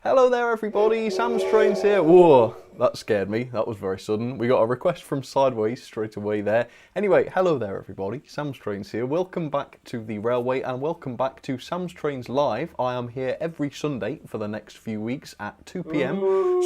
Hello there everybody, Sam'sTrains here. Whoa, that scared me, that was very sudden. We got a request from Sideways straight away there. Anyway, hello there everybody, Sam'sTrains here. Welcome back to the railway and welcome back to Sam'sTrains Live. I am here every Sunday for the next few weeks at 2 PM.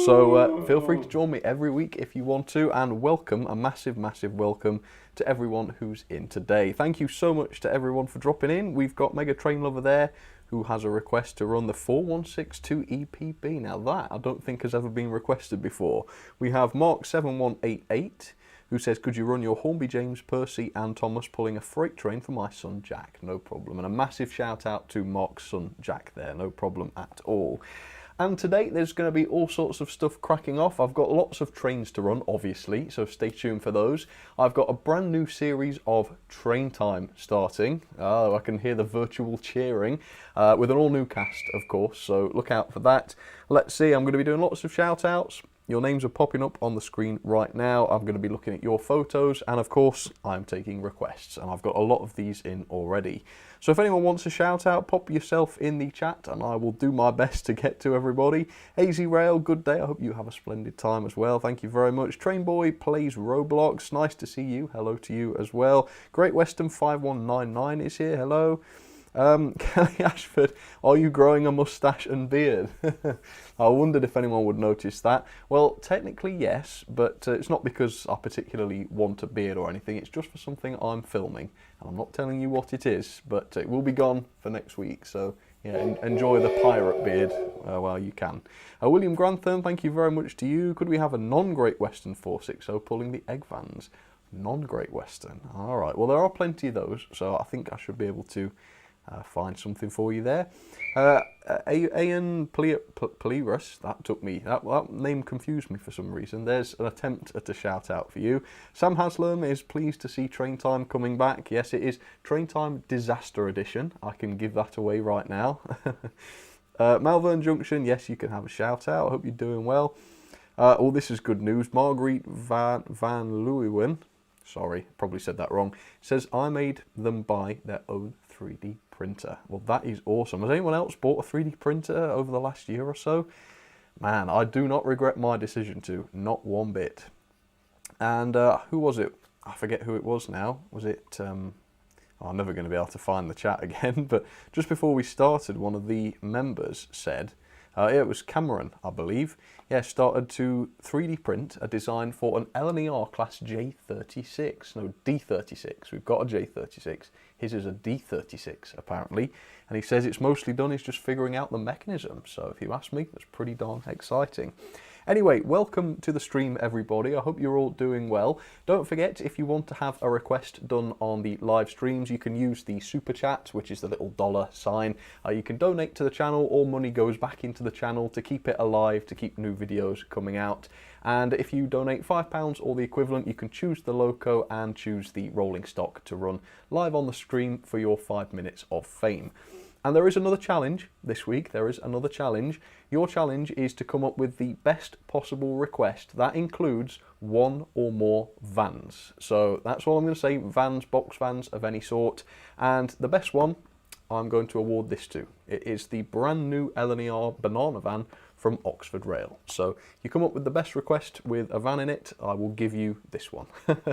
So feel free to join me every week if you want to, and welcome, a massive welcome to everyone who's in today. Thank you so much to everyone for dropping in. We've got Mega Train Lover there, who has a request to run the 4162 EPB. Now that I don't think has ever been requested before. We have Mark7188 who says, could you run your Hornby, James, Percy and Thomas pulling a freight train for my son Jack? No problem. And a massive shout out to Mark's son Jack there, no problem at all. And today there's going to be all sorts of stuff cracking off. I've got lots of trains to run, obviously, so stay tuned for those. I've got a brand new series of Train Time starting. Oh, I can hear the virtual cheering, with an all new cast, of course, so look out for that. Let's see, I'm going to be doing lots of shout outs. Your names are popping up on the screen right now. I'm going to be looking at your photos, and of course, I'm taking requests, and I've got a lot of these in already. So if anyone wants a shout out, pop yourself in the chat, and I will do my best to get to everybody. AZ Rail, good day. I hope you have a splendid time as well. Thank you very much. Trainboy plays Roblox. Nice to see you. Hello to you as well. Great Western 5199 is here. Hello. Kelly Ashford, are you growing a moustache and beard? I wondered if anyone would notice that. Well, technically yes, but it's not because I particularly want a beard or anything. It's just for something I'm filming, and I'm not telling you what it is, but it will be gone for next week. So yeah, enjoy the pirate beard while you can. William Grantham, thank you very much to you. Could we have a non-Great Western 460 pulling the egg vans? Non-Great Western. All right. Well, there are plenty of those, so I think I should be able to find something for you there. Ayan Plerus, that took me, that name confused me for some reason. There's an attempt at a shout out for you. Sam Haslam is pleased to see Train Time coming back. Yes, it is Train Time Disaster Edition. I can give that away right now. Malvern Junction, yes, you can have a shout out. I hope you're doing well. Oh, this is good news. Marguerite Van Leeuwen, sorry, probably said that wrong, says I made them buy their own 3D printer. Well, that is awesome. Has anyone else bought a 3D printer over the last year or so? Man, I do not regret my decision to, not one bit. And who was it? I forget who it was now. Was it, I'm never going to be able to find the chat again, but just before we started, one of the members said, yeah, it was Cameron, I believe. Yeah, started to 3D print a design for an LNER class J36. No, D36. We've got a J36. His is a D36, apparently. And he says it's mostly done is just figuring out the mechanism. So if you ask me, that's pretty darn exciting. Anyway, welcome to the stream, everybody. I hope you're all doing well. Don't forget, if you want to have a request done on the live streams, you can use the super chat, which is the little dollar sign. You can donate to the channel. All money goes back into the channel to keep it alive, to keep new videos coming out. And if you donate £5 or the equivalent, you can choose the loco and choose the rolling stock to run live on the stream for your 5 minutes of fame. And there is another challenge this week. There is another challenge. Your challenge is to come up with the best possible request. That includes one or more vans. So that's all I'm going to say. Vans, box vans of any sort. And the best one, I'm going to award this to. It is the brand new LNER banana van from Oxford Rail. So you come up with the best request with a van in it, I will give you this one.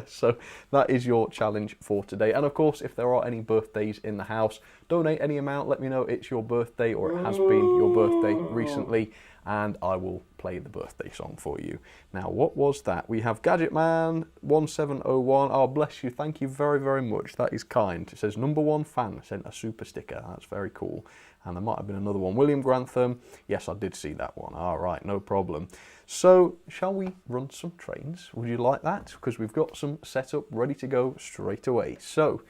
So that is your challenge for today. And of course, if there are any birthdays in the house, donate any amount, let me know it's your birthday or it has been your birthday recently, and I will play the birthday song for you. Now, what was that? We have Gadgetman 1701. Oh, bless you. Thank you very, very much. That is kind. It says #1 fan sent a super sticker. That's very cool. And there might have been another one. William Grantham. Yes, I did see that one. All right, no problem. So, shall we run some trains? Would you like that? Because we've got some set up ready to go straight away. So,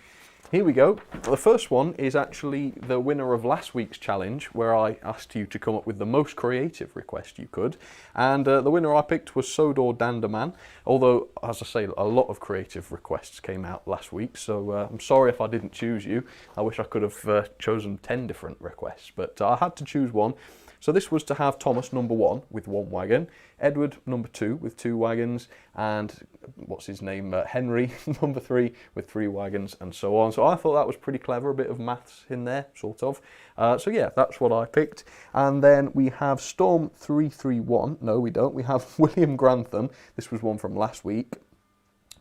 Here we go. The first one is actually the winner of last week's challenge, where I asked you to come up with the most creative request you could. And the winner I picked was Sodor Danderman, although, as I say, a lot of creative requests came out last week, so I'm sorry if I didn't choose you. I wish I could have chosen 10 different requests, but I had to choose one. So this was to have Thomas number 1 with 1 wagon, Edward number 2 with 2 wagons, and what's his name, Henry number 3 with 3 wagons, and so on. So I thought that was pretty clever, a bit of maths in there, sort of. So yeah, that's what I picked. And then we have Storm 331. No, we don't. We have William Grantham. This was one from last week,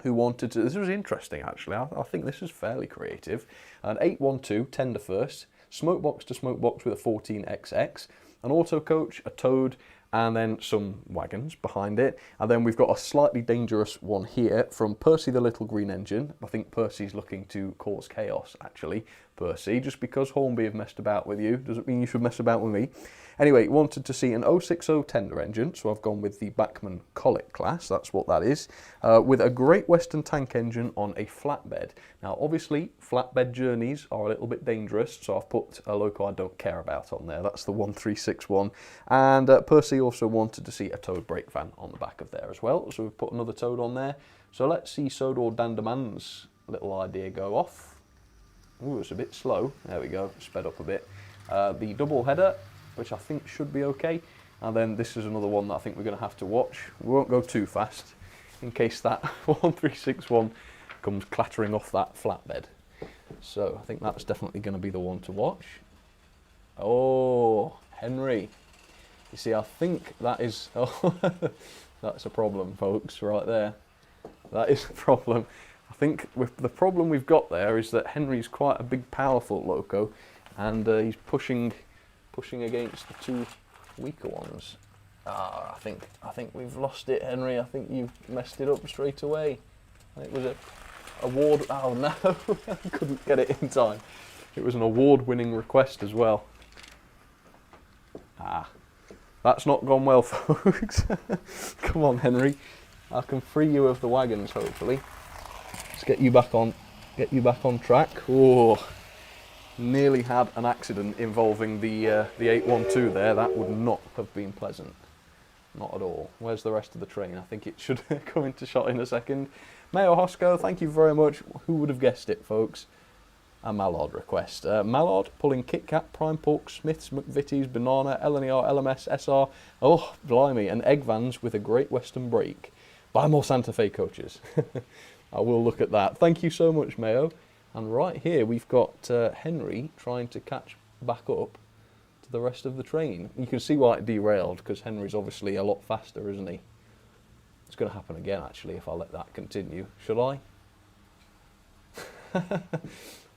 who wanted to, this was interesting actually, I think this is fairly creative. An 812 tender first, smokebox to smokebox with a 14XX, an auto coach, a Toad, and then some wagons behind it. And then we've got a slightly dangerous one here from Percy the Little Green Engine. I think Percy's looking to cause chaos, actually. Percy, just because Hornby have messed about with you doesn't mean you should mess about with me. Anyway, wanted to see an 060 tender engine, so I've gone with the Bachmann Collet class, that's what that is, with a Great Western tank engine on a flatbed. Now, obviously, flatbed journeys are a little bit dangerous, so I've put a loco I don't care about on there. That's the 1361. And Percy also wanted to see a Toad brake van on the back of there as well, so we've put another Toad on there. So let's see Sodor Danderman's little idea go off. Ooh, it's a bit slow. There we go, sped up a bit. The double header, which I think should be okay. And then this is another one that I think we're going to have to watch. We won't go too fast in case that 1361 comes clattering off that flatbed. So I think that's definitely going to be the one to watch. Oh, Henry. You see, I think that is, oh, that's a problem, folks, right there. That is a problem. I think the problem we've got there is that Henry's quite a big, powerful loco, and he's pushing against the 2 weaker ones. I think we've lost it, Henry. I think you've messed it up straight away. It was a award. Oh no, I couldn't get it in time. It was an award-winning request as well. That's not gone well, folks. Come on, Henry. I can free you of the wagons, hopefully. Let's get you back on track. Oh. Nearly had an accident involving the 812 there. That would not have been pleasant. Not at all. Where's the rest of the train? I think it should come into shot in a second. Mayo Hosco, thank you very much. Who would have guessed it, folks? A Mallard request. Mallard pulling Kit Kat, Prime Pork, Smiths, McVitie's, Banana, LNER, LMS, SR. Oh, blimey. And Egg Vans with a Great Western brake. Buy more Santa Fe coaches. I will look at that. Thank you so much, Mayo. And right here we've got Henry trying to catch back up to the rest of the train. You can see why it derailed, because Henry's obviously a lot faster, isn't he? It's going to happen again, actually, if I let that continue. Should I?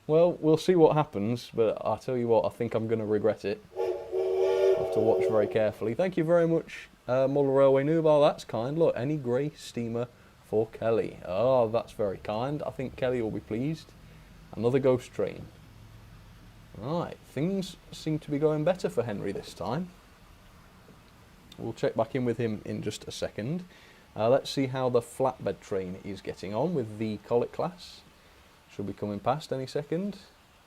Well, we'll see what happens, but I'll tell you what, I think I'm going to regret it. I'll have to watch very carefully. Thank you very much, Model Railway Noob. Oh, that's kind. Look, any grey steamer for Kelly. Oh, that's very kind. I think Kelly will be pleased. Another ghost train. Right, things seem to be going better for Henry this time. We'll check back in with him in just a second. Let's see how the flatbed train is getting on with the Collet class. Should be coming past any second.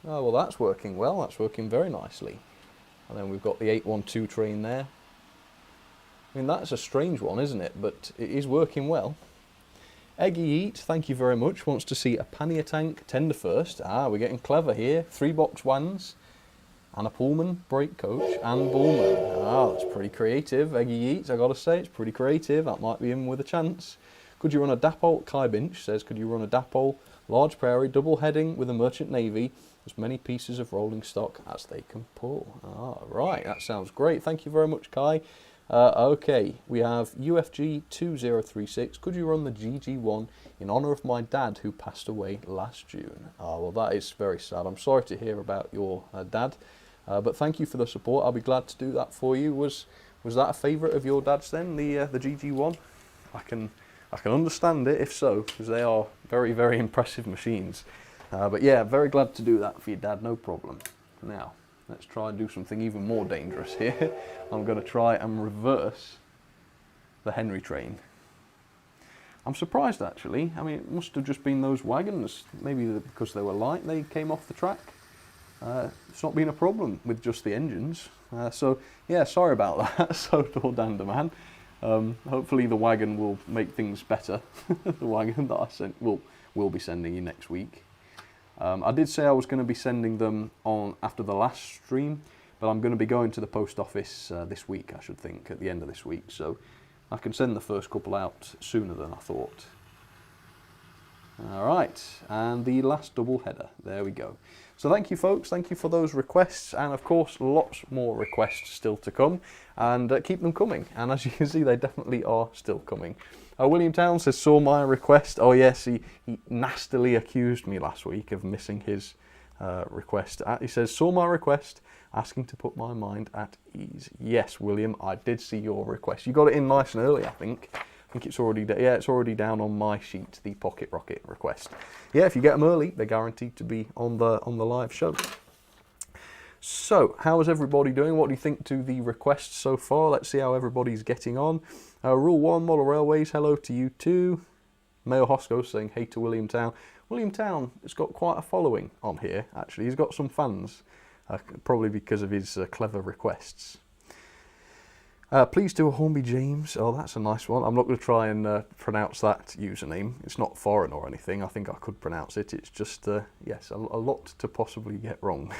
Oh, well, that's working well. That's working very nicely. And then we've got the 812 train there. I mean, that's a strange one, isn't it? But it is working well. Eggy Eat, thank you very much, wants to see a pannier tank tender first. We're getting clever here. 3 box wans, and a Pullman brake coach and Bullman. That's pretty creative. Eggy Eat, I gotta say, it's pretty creative. That might be in with a chance. Could you run a Dapol? Kai Binch says, could you run a Dapol? Large Prairie, double heading with a Merchant Navy, as many pieces of rolling stock as they can pull. Right, that sounds great. Thank you very much, Kai. Okay, we have UFG 2036. Could you run the GG1 in honour of my dad who passed away last June? Well, that is very sad. I'm sorry to hear about your dad, but thank you for the support. I'll be glad to do that for you. Was that a favourite of your dad's then, the GG1? I can understand it if so, because they are very, very impressive machines. But yeah, very glad to do that for your dad, no problem. Now, let's try and do something even more dangerous here. I'm going to try and reverse the Henry train. I'm surprised actually. I mean, it must have just been those wagons. Maybe because they were light, they came off the track. It's not been a problem with just the engines. So yeah, sorry about that, Sodor Danderman. Hopefully the wagon will make things better. The wagon that I sent will be sending you next week. I did say I was going to be sending them on after the last stream, but I'm going to be going to the post office this week, I should think, at the end of this week. So I can send the first couple out sooner than I thought. All right, and the last double header. There we go. So thank you, folks. Thank you for those requests, and of course, lots more requests still to come, and keep them coming. And as you can see, they definitely are still coming. William Town says, saw my request. Oh yes, he nastily accused me last week of missing his request. He says, saw my request, asking to put my mind at ease. Yes, William, I did see your request. You got it in nice and early, I think. I think it's already, it's already down on my sheet, the Pocket Rocket request. Yeah, if you get them early, they're guaranteed to be on the live show. So, how is everybody doing? What do you think to the requests so far? Let's see how everybody's getting on. Rule 1, Model Railways, hello to you too. Mayo Hosco saying, hey to William Town. William Town has got quite a following on here, actually. He's got some fans, probably because of his clever requests. Please do a Hornby James. Oh, that's a nice one. I'm not going to try and pronounce that username. It's not foreign or anything. I think I could pronounce it. It's just, yes, a lot to possibly get wrong.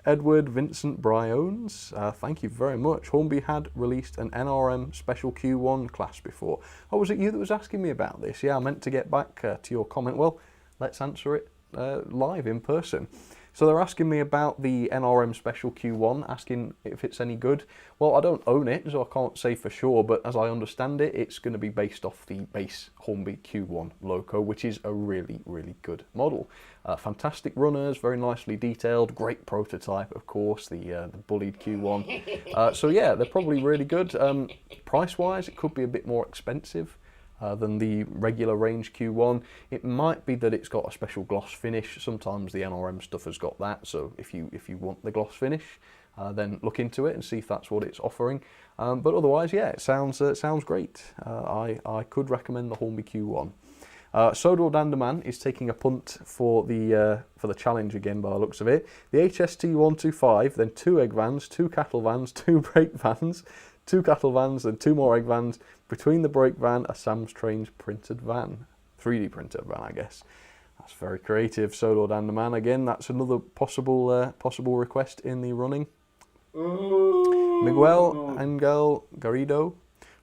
Edward Vincent Briones, thank you very much. Hornby had released an NRM Special Q1 class before. Oh, was it you that was asking me about this? Yeah, I meant to get back to your comment. Well, let's answer it live in person. So they're asking me about the NRM Special Q1, asking if it's any good. Well, I don't own it, so I can't say for sure, but as I understand it, it's going to be based off the base Hornby Q1 loco, which is a really, really good model. Fantastic runners, very nicely detailed, great prototype, of course, the bullied Q1. So yeah, they're probably really good. Price-wise, it could be a bit more expensive than the regular range Q1. It might be that it's got a special gloss finish. Sometimes the NRM stuff has got that, so if you want the gloss finish, then look into it and see if that's what it's offering. But otherwise, yeah, it sounds great. I could recommend the Hornby Q1. Sodor Danderman is taking a punt for the challenge again by the looks of it. The HST 125, then 2 egg vans, 2 cattle vans, 2 brake vans, 2 cattle vans, and 2 more egg vans. Between the brake van, a Sam'sTrains printed van. 3D printed van, I guess. That's very creative. Sodor Danderman, again, that's another possible request in the running. Miguel Angel Garrido,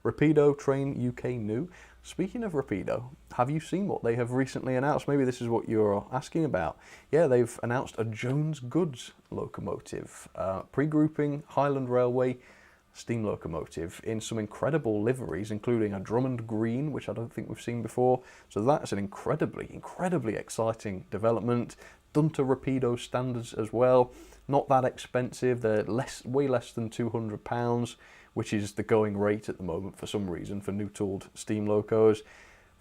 Rapido Train UK new. Speaking of Rapido, have you seen what they have recently announced? Maybe this is what you're asking about. Yeah, they've announced a Jones Goods locomotive, pre-grouping Highland Railway steam locomotive in some incredible liveries, including a Drummond green, which I don't think we've seen before. So that's an incredibly exciting development, done to Rapido standards as well. Not that expensive. They're way less than £200, which is the going rate at the moment for some reason for new tooled steam locos.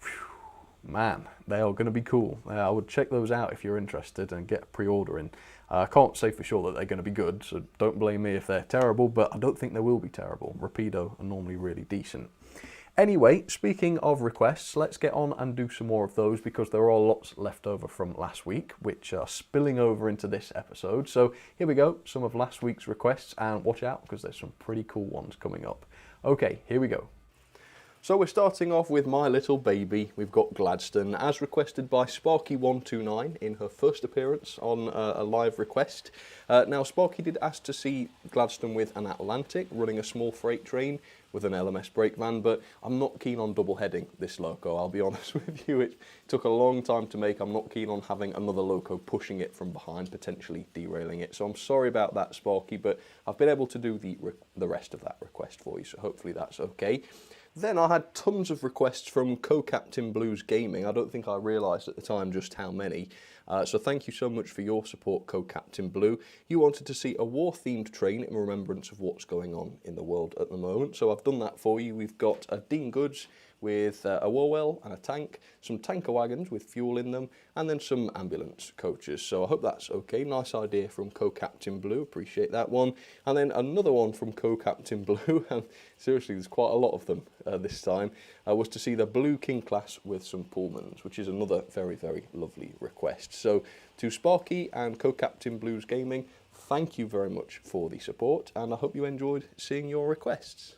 Whew, man, they are going to be cool. I would check those out if you're interested and get a pre-order in. I can't say for sure that they're going to be good, so don't blame me if they're terrible, but I don't think they will be terrible. Rapido are normally really decent. Anyway, speaking of requests, let's get on and do some more of those because there are lots left over from last week, which are spilling over into this episode. So here we go, some of last week's requests, and watch out because there's some pretty cool ones coming up. Okay, here we go. So we're starting off with my little baby. We've got Gladstone, as requested by Sparky129 in her first appearance on a live request. Now Sparky did ask to see Gladstone with an Atlantic, running a small freight train with an LMS brake van, but I'm not keen on double heading this loco, I'll be honest with you. It took a long time to make. I'm not keen on having another loco pushing it from behind, potentially derailing it. So I'm sorry about that, Sparky, but I've been able to do the rest of that request for you, so hopefully that's okay. Then I had tons of requests from Co-Captain Blues Gaming. I don't think I realised at the time just how many. So thank you so much for your support, Co-Captain Blue. You wanted to see a war-themed train in remembrance of what's going on in the world at the moment. So I've done that for you. We've got a Dean Goods with a Warwell and a tank, some tanker wagons with fuel in them, and then some ambulance coaches. So I hope that's okay. Nice idea from Co-Captain Blue, appreciate that one. And then another one from Co-Captain Blue, and seriously there's quite a lot of them this time, was to see the Blue King class with some Pullmans, which is another very, very lovely request. So to Sparky and Co-Captain Blues Gaming, thank you very much for the support, and I hope you enjoyed seeing your requests.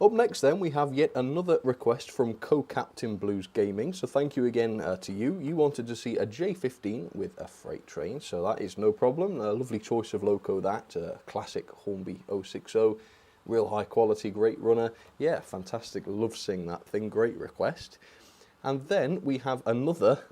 Up next then, we have yet another request from Co-Captain Blues Gaming, so thank you again to you. You wanted to see a J15 with a freight train, so that is no problem. A lovely choice of loco that, classic Hornby 060, real high quality, great runner. Yeah, fantastic, love seeing that thing, great request. And then we have another,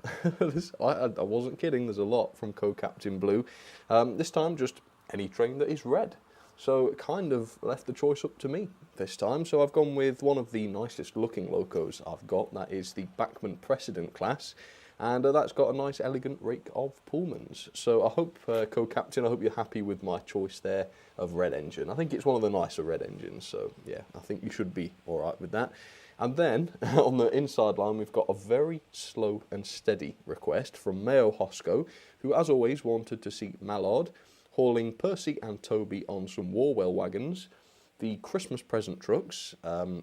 I wasn't kidding, there's a lot from Co-Captain Blue. This time just any train that is red. So it kind of left the choice up to me this time. So I've gone with one of the nicest looking locos I've got. That is the Bachmann Precedent class. And that's got a nice elegant rake of Pullmans. So I hope, Co-Captain, I hope you're happy with my choice there of red engine. I think it's one of the nicer red engines. So yeah, I think you should be all right with that. And then on the inside line, we've got a very slow and steady request from Mayo Hosco, who as always wanted to see Mallard hauling Percy and Toby on some Warwell wagons, the Christmas present trucks,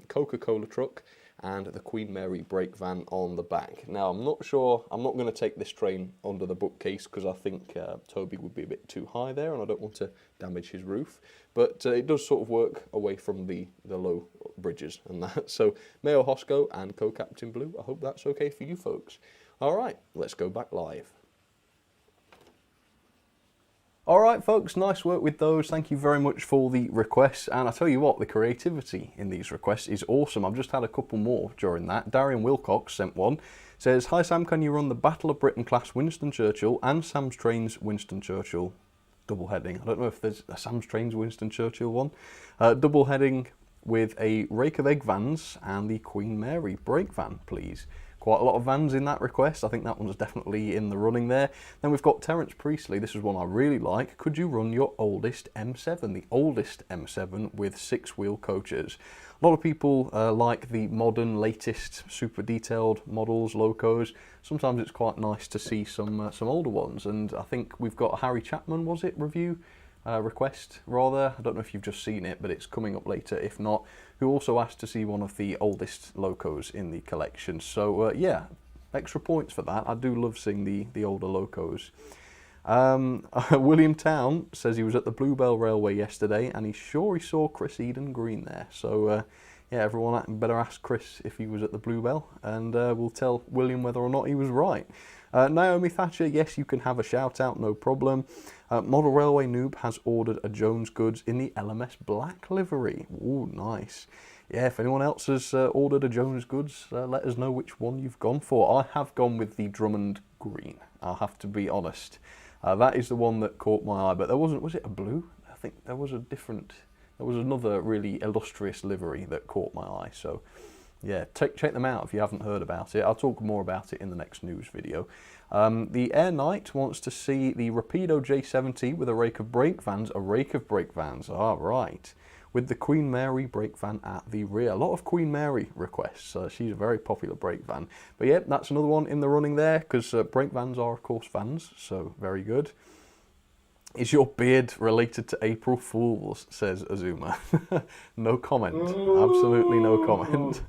Coca-Cola truck, and the Queen Mary brake van on the back. Now, I'm not sure, I'm not going to take this train under the bookcase because I think Toby would be a bit too high there and I don't want to damage his roof. But it does sort of work away from the low bridges and that. So, Mayo Hosco and Co-Captain Blue, I hope that's okay for you folks. All right, let's go back live. Alright folks, nice work with those, thank you very much for the requests, and I tell you what, the creativity in these requests is awesome. I've just had a couple more during that. Darian Wilcox sent one, says, "Hi Sam, can you run the Battle of Britain class Winston Churchill and Sam'sTrains Winston Churchill double heading?" I don't know if there's a Sam'sTrains Winston Churchill one. Double heading with a rake of egg vans and the Queen Mary brake van, please. Quite a lot of vans in that request. I think that one's definitely in the running there. Then we've got Terence Priestley. This is one I really like. Could you run your oldest M7? The oldest M7 with 6-wheel coaches. A lot of people like the modern, latest, super detailed models, locos. Sometimes it's quite nice to see some older ones. And I think we've got a Harry Chapman, was it, review? Request rather, I don't know if you've just seen it, but it's coming up later if not, who also asked to see one of the oldest locos in the collection. So yeah, extra points for that. I do love seeing the older locos. William Town says he was at the Bluebell Railway yesterday and he's sure he saw Chris Eden Green there. So yeah, everyone better ask Chris if he was at the Bluebell and we'll tell William whether or not he was right. Naomi Thatcher, yes, you can have a shout out, no problem. Model Railway Noob has ordered a Jones Goods in the LMS black livery. Ooh, nice. Yeah, if anyone else has ordered a Jones Goods, let us know which one you've gone for. I have gone with the Drummond green, I'll have to be honest. That is the one that caught my eye, but there wasn't, was it a blue? I think there was another really illustrious livery that caught my eye, so yeah, check them out if you haven't heard about it. I'll talk more about it in the next news video. The Air Knight wants to see the Rapido J70 with a rake of brake vans. A rake of brake vans, right. With the Queen Mary brake van at the rear. A lot of Queen Mary requests. She's a very popular brake van. But yeah, that's another one in the running there, because brake vans are, of course, vans, so very good. Is your beard related to April Fools, says Azuma. No comment, absolutely no comment.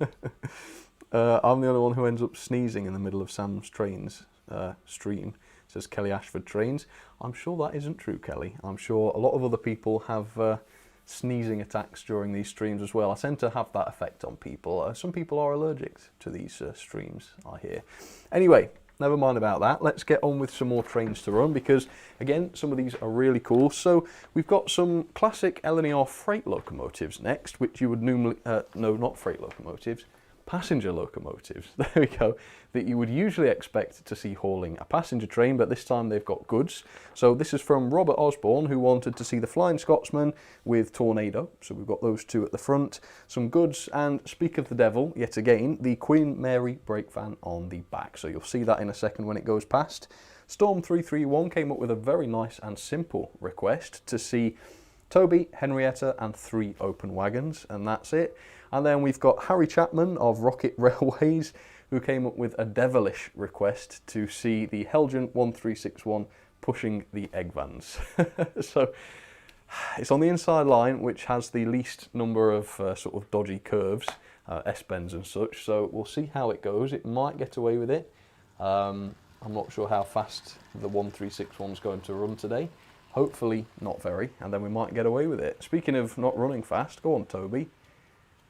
I'm the only one who ends up sneezing in the middle of Sam's Trains stream, says Kelly Ashford Trains. I'm sure that isn't true, Kelly. I'm sure a lot of other people have sneezing attacks during these streams as well. I tend to have that effect on people. Some people are allergic to these streams, I hear. Anyway, never mind about that. Let's get on with some more trains to run because, again, some of these are really cool. So we've got some classic LNER freight locomotives next, which you would normally... no, not freight locomotives. passenger locomotives, there we go, that you would usually expect to see hauling a passenger train, but this time they've got goods. So this is from Robert Osborne, who wanted to see the Flying Scotsman with Tornado, so we've got those two at the front, some goods, and speak of the devil, yet again, the Queen Mary brake van on the back, so you'll see that in a second when it goes past. Storm 331 came up with a very nice and simple request to see Toby, Henrietta, and 3 open wagons, and that's it. And then we've got Harry Chapman of Rocket Railways, who came up with a devilish request to see the Helgent 1361 pushing the egg vans. So it's on the inside line, which has the least number of sort of dodgy curves, S-bends and such, so we'll see how it goes. It might get away with it. I'm not sure how fast the 1361's going to run today. Hopefully not very, and then we might get away with it. Speaking of not running fast, go on Toby.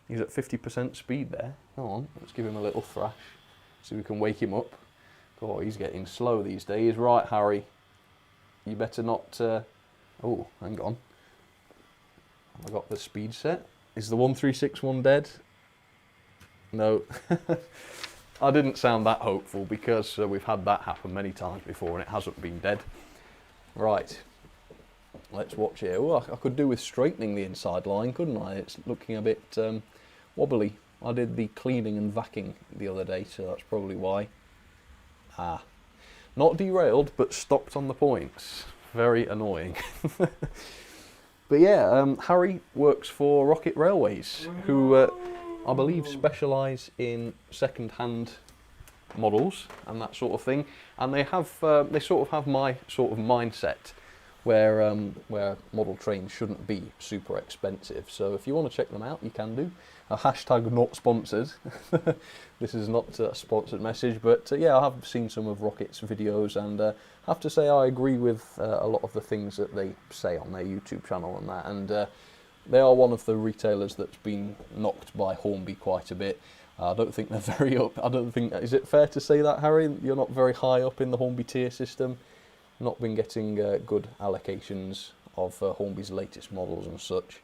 He's at 50% speed there. Come on, let's give him a little thrash so we can wake him up. Oh, he's getting slow these days. Right, Harry, you better not... Oh, hang on. Have I got the speed set? Is the 1361 dead? No. I didn't sound that hopeful because we've had that happen many times before and it hasn't been dead. Right. Let's watch here. Oh, I could do with straightening the inside line, couldn't I? It's looking a bit wobbly. I did the cleaning and vacuuming the other day, so that's probably why. Ah. Not derailed, but stopped on the points. Very annoying. But yeah, Harry works for Rocket Railways, who I believe specialise in second-hand models and that sort of thing. And they have, they sort of have my sort of mindset, where model trains shouldn't be super expensive. So if you want to check them out, you can do. Hashtag not sponsored. This is not a sponsored message, but yeah, I have seen some of Rocket's videos, and I have to say I agree with a lot of the things that they say on their YouTube channel and that. And they are one of the retailers that's been knocked by Hornby quite a bit. I don't think they're very up. I don't think. Is it fair to say that, Harry? You're not very high up in the Hornby tier system. Not been getting good allocations of Hornby's latest models and such.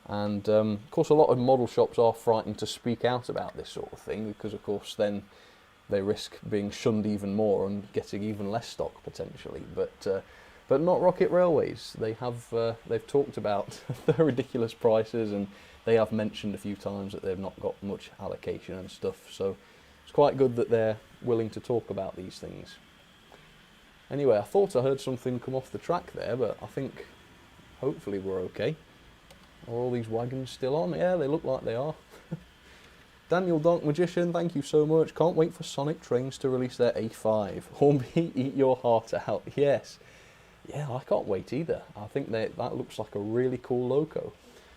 And of course a lot of model shops are frightened to speak out about this sort of thing, because of course then they risk being shunned even more and getting even less stock potentially. But not Rocket Railways. They have they've talked about the ridiculous prices, and they have mentioned a few times that they've not got much allocation and stuff, so it's quite good that they're willing to talk about these things. Anyway, I thought I heard something come off the track there, but I think hopefully we're okay. Are all these wagons still on? Yeah, they look like they are. Daniel Donk Magician, thank you so much. Can't wait for Sam'sTrains to release their A5. Hornby, eat your heart out. Yes. Yeah, I can't wait either. I think that looks like a really cool loco.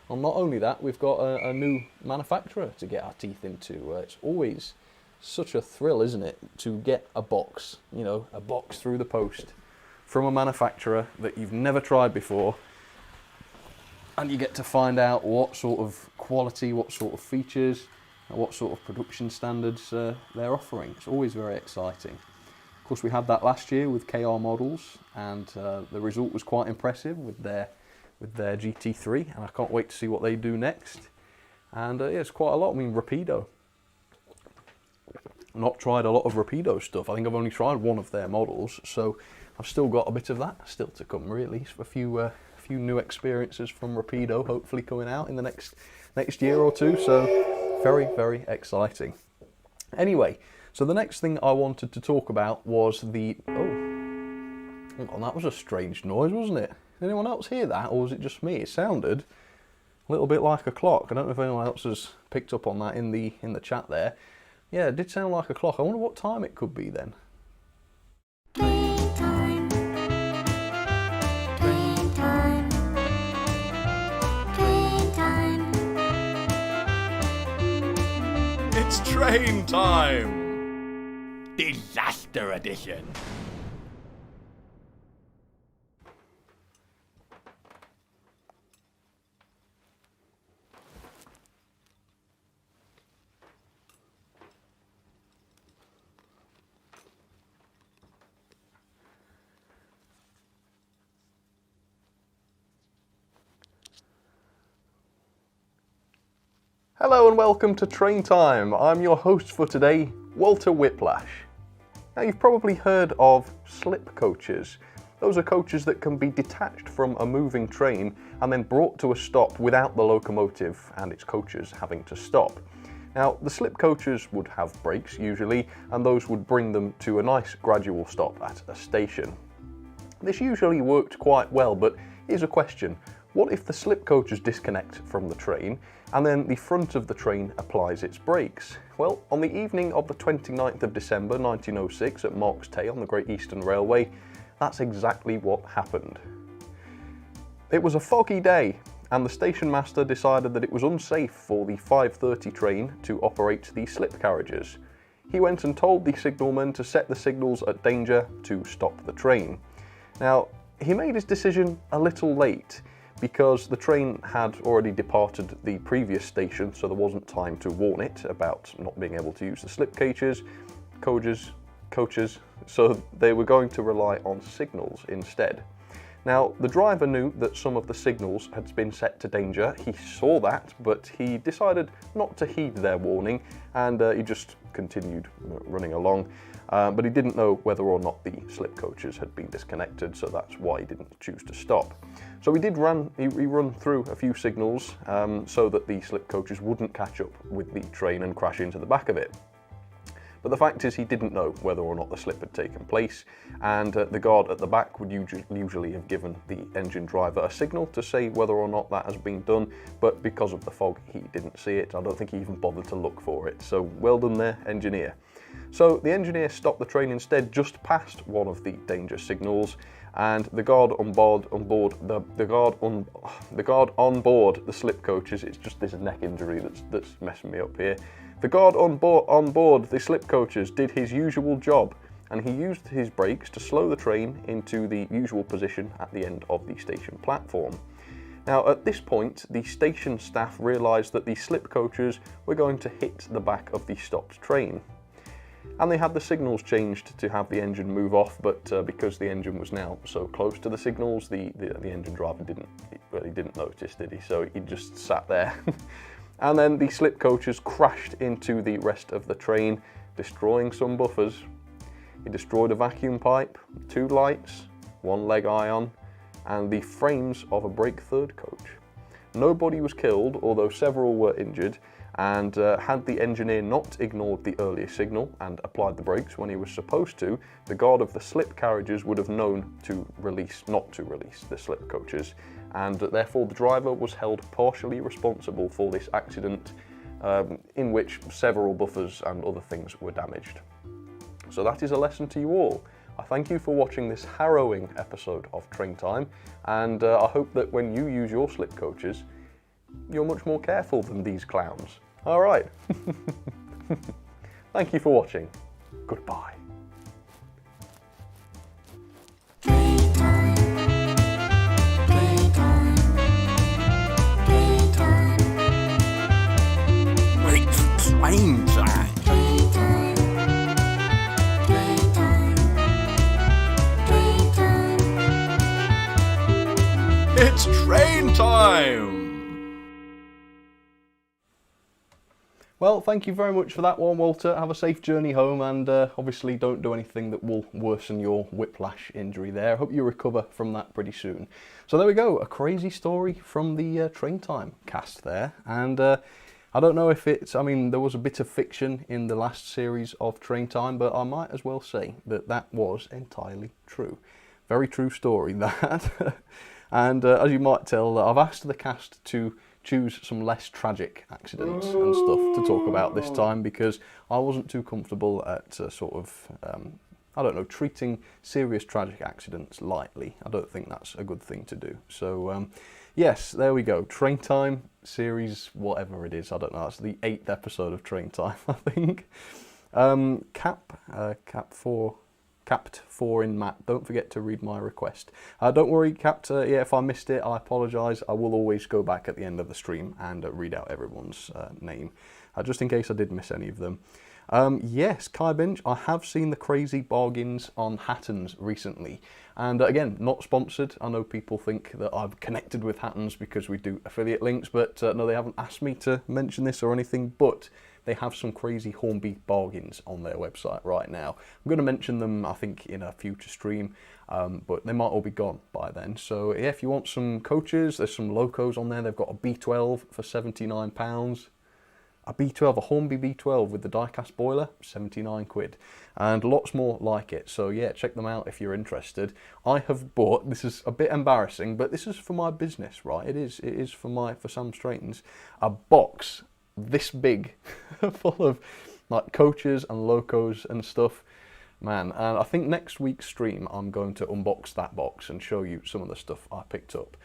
And not only that, we've got a new manufacturer to get our teeth into. It's always such a thrill, isn't it, to get a box, you know, a box through the post from a manufacturer that you've never tried before, and you get to find out what sort of quality, what sort of features, and what sort of production standards they're offering. It's always very exciting. Of course, we had that last year with KR models, and the result was quite impressive with their GT3, and I can't wait to see what they do next. And yeah, it's quite a lot. I mean, Rapido. Not tried a lot of Rapido stuff. I think I've only tried one of their models, so I've still got a bit of that still to come, really. A few new experiences from Rapido hopefully coming out in the next year or two, so very, very exciting. Anyway, so the next thing I wanted to talk about was the... Oh, hang on, that was a strange noise, wasn't it? Did anyone else hear that, or was it just me? It sounded a little bit like a clock. I don't know if anyone else has picked up on that in the chat there. Yeah, it did sound like a clock. I wonder what time it could be then. Train time. Train time. Train time. It's train time! Disaster edition! Hello and welcome to Train Time. I'm your host for today, Walter Whiplash. Now you've probably heard of slip coaches. Those are coaches that can be detached from a moving train and then brought to a stop without the locomotive and its coaches having to stop. Now the slip coaches would have brakes usually, and those would bring them to a nice gradual stop at a station. This usually worked quite well, but here's a question. What if the slip coaches disconnect from the train and then the front of the train applies its brakes? Well, on the evening of the 29th of December 1906 at Marks Tey on the Great Eastern Railway, that's exactly what happened. It was a foggy day and the station master decided that it was unsafe for the 5:30 train to operate the slip carriages. He went and told the signalman to set the signals at danger to stop the train. Now, he made his decision a little late, because the train had already departed the previous station, so there wasn't time to warn it about not being able to use the slip coaches, so they were going to rely on signals instead. Now, the driver knew that some of the signals had been set to danger. He saw that, but he decided not to heed their warning, and he just continued running along. But he didn't know whether or not the slip coaches had been disconnected, so that's why he didn't choose to stop. So he run through a few signals so that the slip coaches wouldn't catch up with the train and crash into the back of it. But the fact is he didn't know whether or not the slip had taken place, and the guard at the back would usually have given the engine driver a signal to say whether or not that has been done, but because of the fog he didn't see it. I don't think he even bothered to look for it, so well done there, engineer. So the engineer stopped the train instead just past one of the danger signals, and the guard on board the slip coaches, it's just this neck injury that's messing me up here. The guard on board the slip coaches did his usual job, and he used his brakes to slow the train into the usual position at the end of the station platform. Now at this point, the station staff realised that the slip coaches were going to hit the back of the stopped train. And they had the signals changed to have the engine move off, but because the engine was now so close to the signals, the engine driver didn't notice, did he? So he just sat there. And then the slip coaches crashed into the rest of the train, destroying some buffers. He destroyed a vacuum pipe, 2 lights, 1 leg ion, and the frames of a brake third coach. Nobody was killed, although several were injured, and had the engineer not ignored the earlier signal and applied the brakes when he was supposed to, the guard of the slip carriages would have known not to release the slip coaches, and therefore the driver was held partially responsible for this accident, in which several buffers and other things were damaged. So that is a lesson to you all. I thank you for watching this harrowing episode of Train Time, and I hope that when you use your slip coaches, you're much more careful than these clowns. All right. Thank you for watching. Goodbye. Playtime, playtime, playtime, It's train time. playtime, playtime, playtime. It's train time. Well, thank you very much for that one, Walter. Have a safe journey home, and obviously don't do anything that will worsen your whiplash injury there. I hope you recover from that pretty soon. So there we go, a crazy story from the Train Time cast there. And I don't know if there was a bit of fiction in the last series of Train Time, but I might as well say that that was entirely true. Very true story, that. And as you might tell, I've asked the cast to choose some less tragic accidents and stuff to talk about this time, because I wasn't too comfortable at treating serious tragic accidents lightly. I don't think that's a good thing to do. So yes, there we go. Train Time series, whatever it is, I don't know. That's the 8th episode of Train Time, I think. Capt 4 in Matt. Don't forget to read my request. Don't worry, Capt. If I missed it, I apologise. I will always go back at the end of the stream and read out everyone's name, just in case I did miss any of them. Yes, Kai Bench, I have seen the crazy bargains on Hattons recently. And again, not sponsored. I know people think that I'm connected with Hattons because we do affiliate links, but no, they haven't asked me to mention this or anything, but they have some crazy Hornby bargains on their website right now. I'm going to mention them, I think, in a future stream, but they might all be gone by then. So yeah, if you want some coaches, there's some locos on there. They've got a B12 for £79. A B12, a Hornby B12 with the die-cast boiler, 79 quid. And lots more like it. So yeah, check them out if you're interested. I have bought, this is a bit embarrassing, but this is for my business, right? It is for Sam'sTrains, a box this big full of like coaches and locos and stuff, man. And I think next week's stream I'm going to unbox that box and show you some of the stuff I picked up.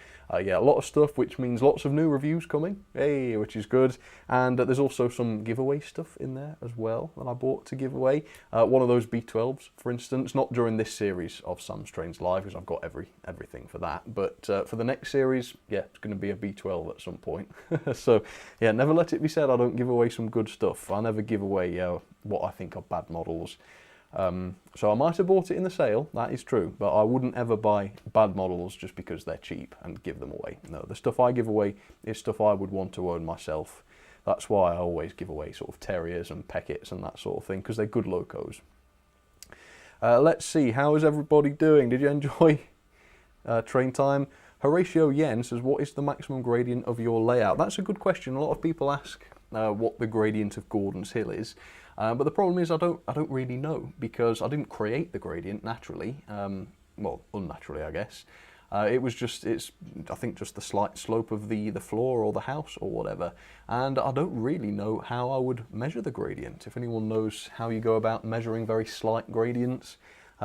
Yeah, a lot of stuff, which means lots of new reviews coming, hey, which is good. And there's also some giveaway stuff in there as well that I bought to give away. One of those B12s, for instance, not during this series of Sam'sTrains Live, because I've got everything for that. But for the next series, yeah, it's going to be a B12 at some point. So yeah, never let it be said I don't give away some good stuff. I never give away what I think are bad models. So I might have bought it in the sale, that is true, but I wouldn't ever buy bad models just because they're cheap and give them away. No, the stuff I give away is stuff I would want to own myself. That's why I always give away sort of Terriers and Peckets and that sort of thing, because they're good locos. Let's see, how is everybody doing? Did you enjoy train time? Horatio Yen says, what is the maximum gradient of your layout? That's a good question. A lot of people ask what the gradient of Gordon's Hill is. But the problem is I don't really know, because I didn't create the gradient naturally, well, unnaturally I guess. It's I think just the slight slope of the floor or the house or whatever, and I don't really know how I would measure the gradient. If anyone knows how you go about measuring very slight gradients,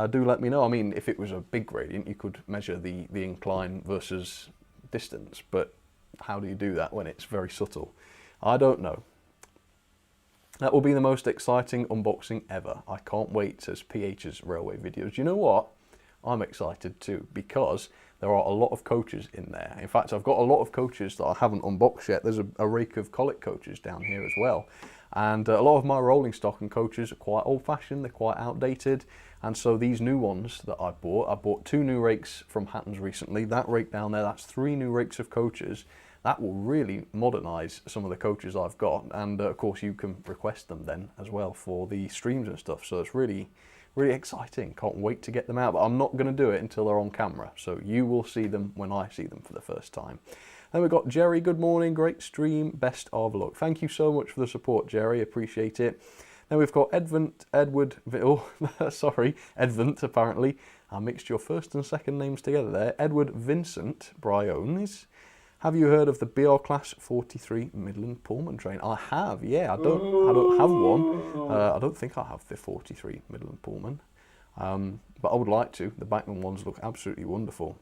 do let me know. I mean, if it was a big gradient, you could measure the incline versus distance, but how do you do that when it's very subtle? I don't know. That will be the most exciting unboxing ever. I can't wait, says PH's Railway Videos. You know what? I'm excited too, because there are a lot of coaches in there. In fact, I've got a lot of coaches that I haven't unboxed yet. There's a rake of Colic coaches down here as well. And a lot of my rolling stock and coaches are quite old-fashioned, they're quite outdated. And so these new ones that I bought 2 new rakes from Hattons recently. That rake down there, that's 3 new rakes of coaches. That will really modernise some of the coaches I've got, and of course you can request them then as well for the streams and stuff, so it's really exciting. Can't wait to get them out, but I'm not going to do it until they're on camera, so you will see them when I see them for the first time. Then we've got Jerry, good morning, great stream, best of luck. Thank you so much for the support, Jerry, appreciate it. Then we've got Edvent apparently. I mixed your first and second names together there. Edward Vincent Briones. Have you heard of the BR Class 43 Midland Pullman train? I have, yeah. I don't have one. I don't think I have the 43 Midland Pullman, but I would like to. The Bachmann ones look absolutely wonderful.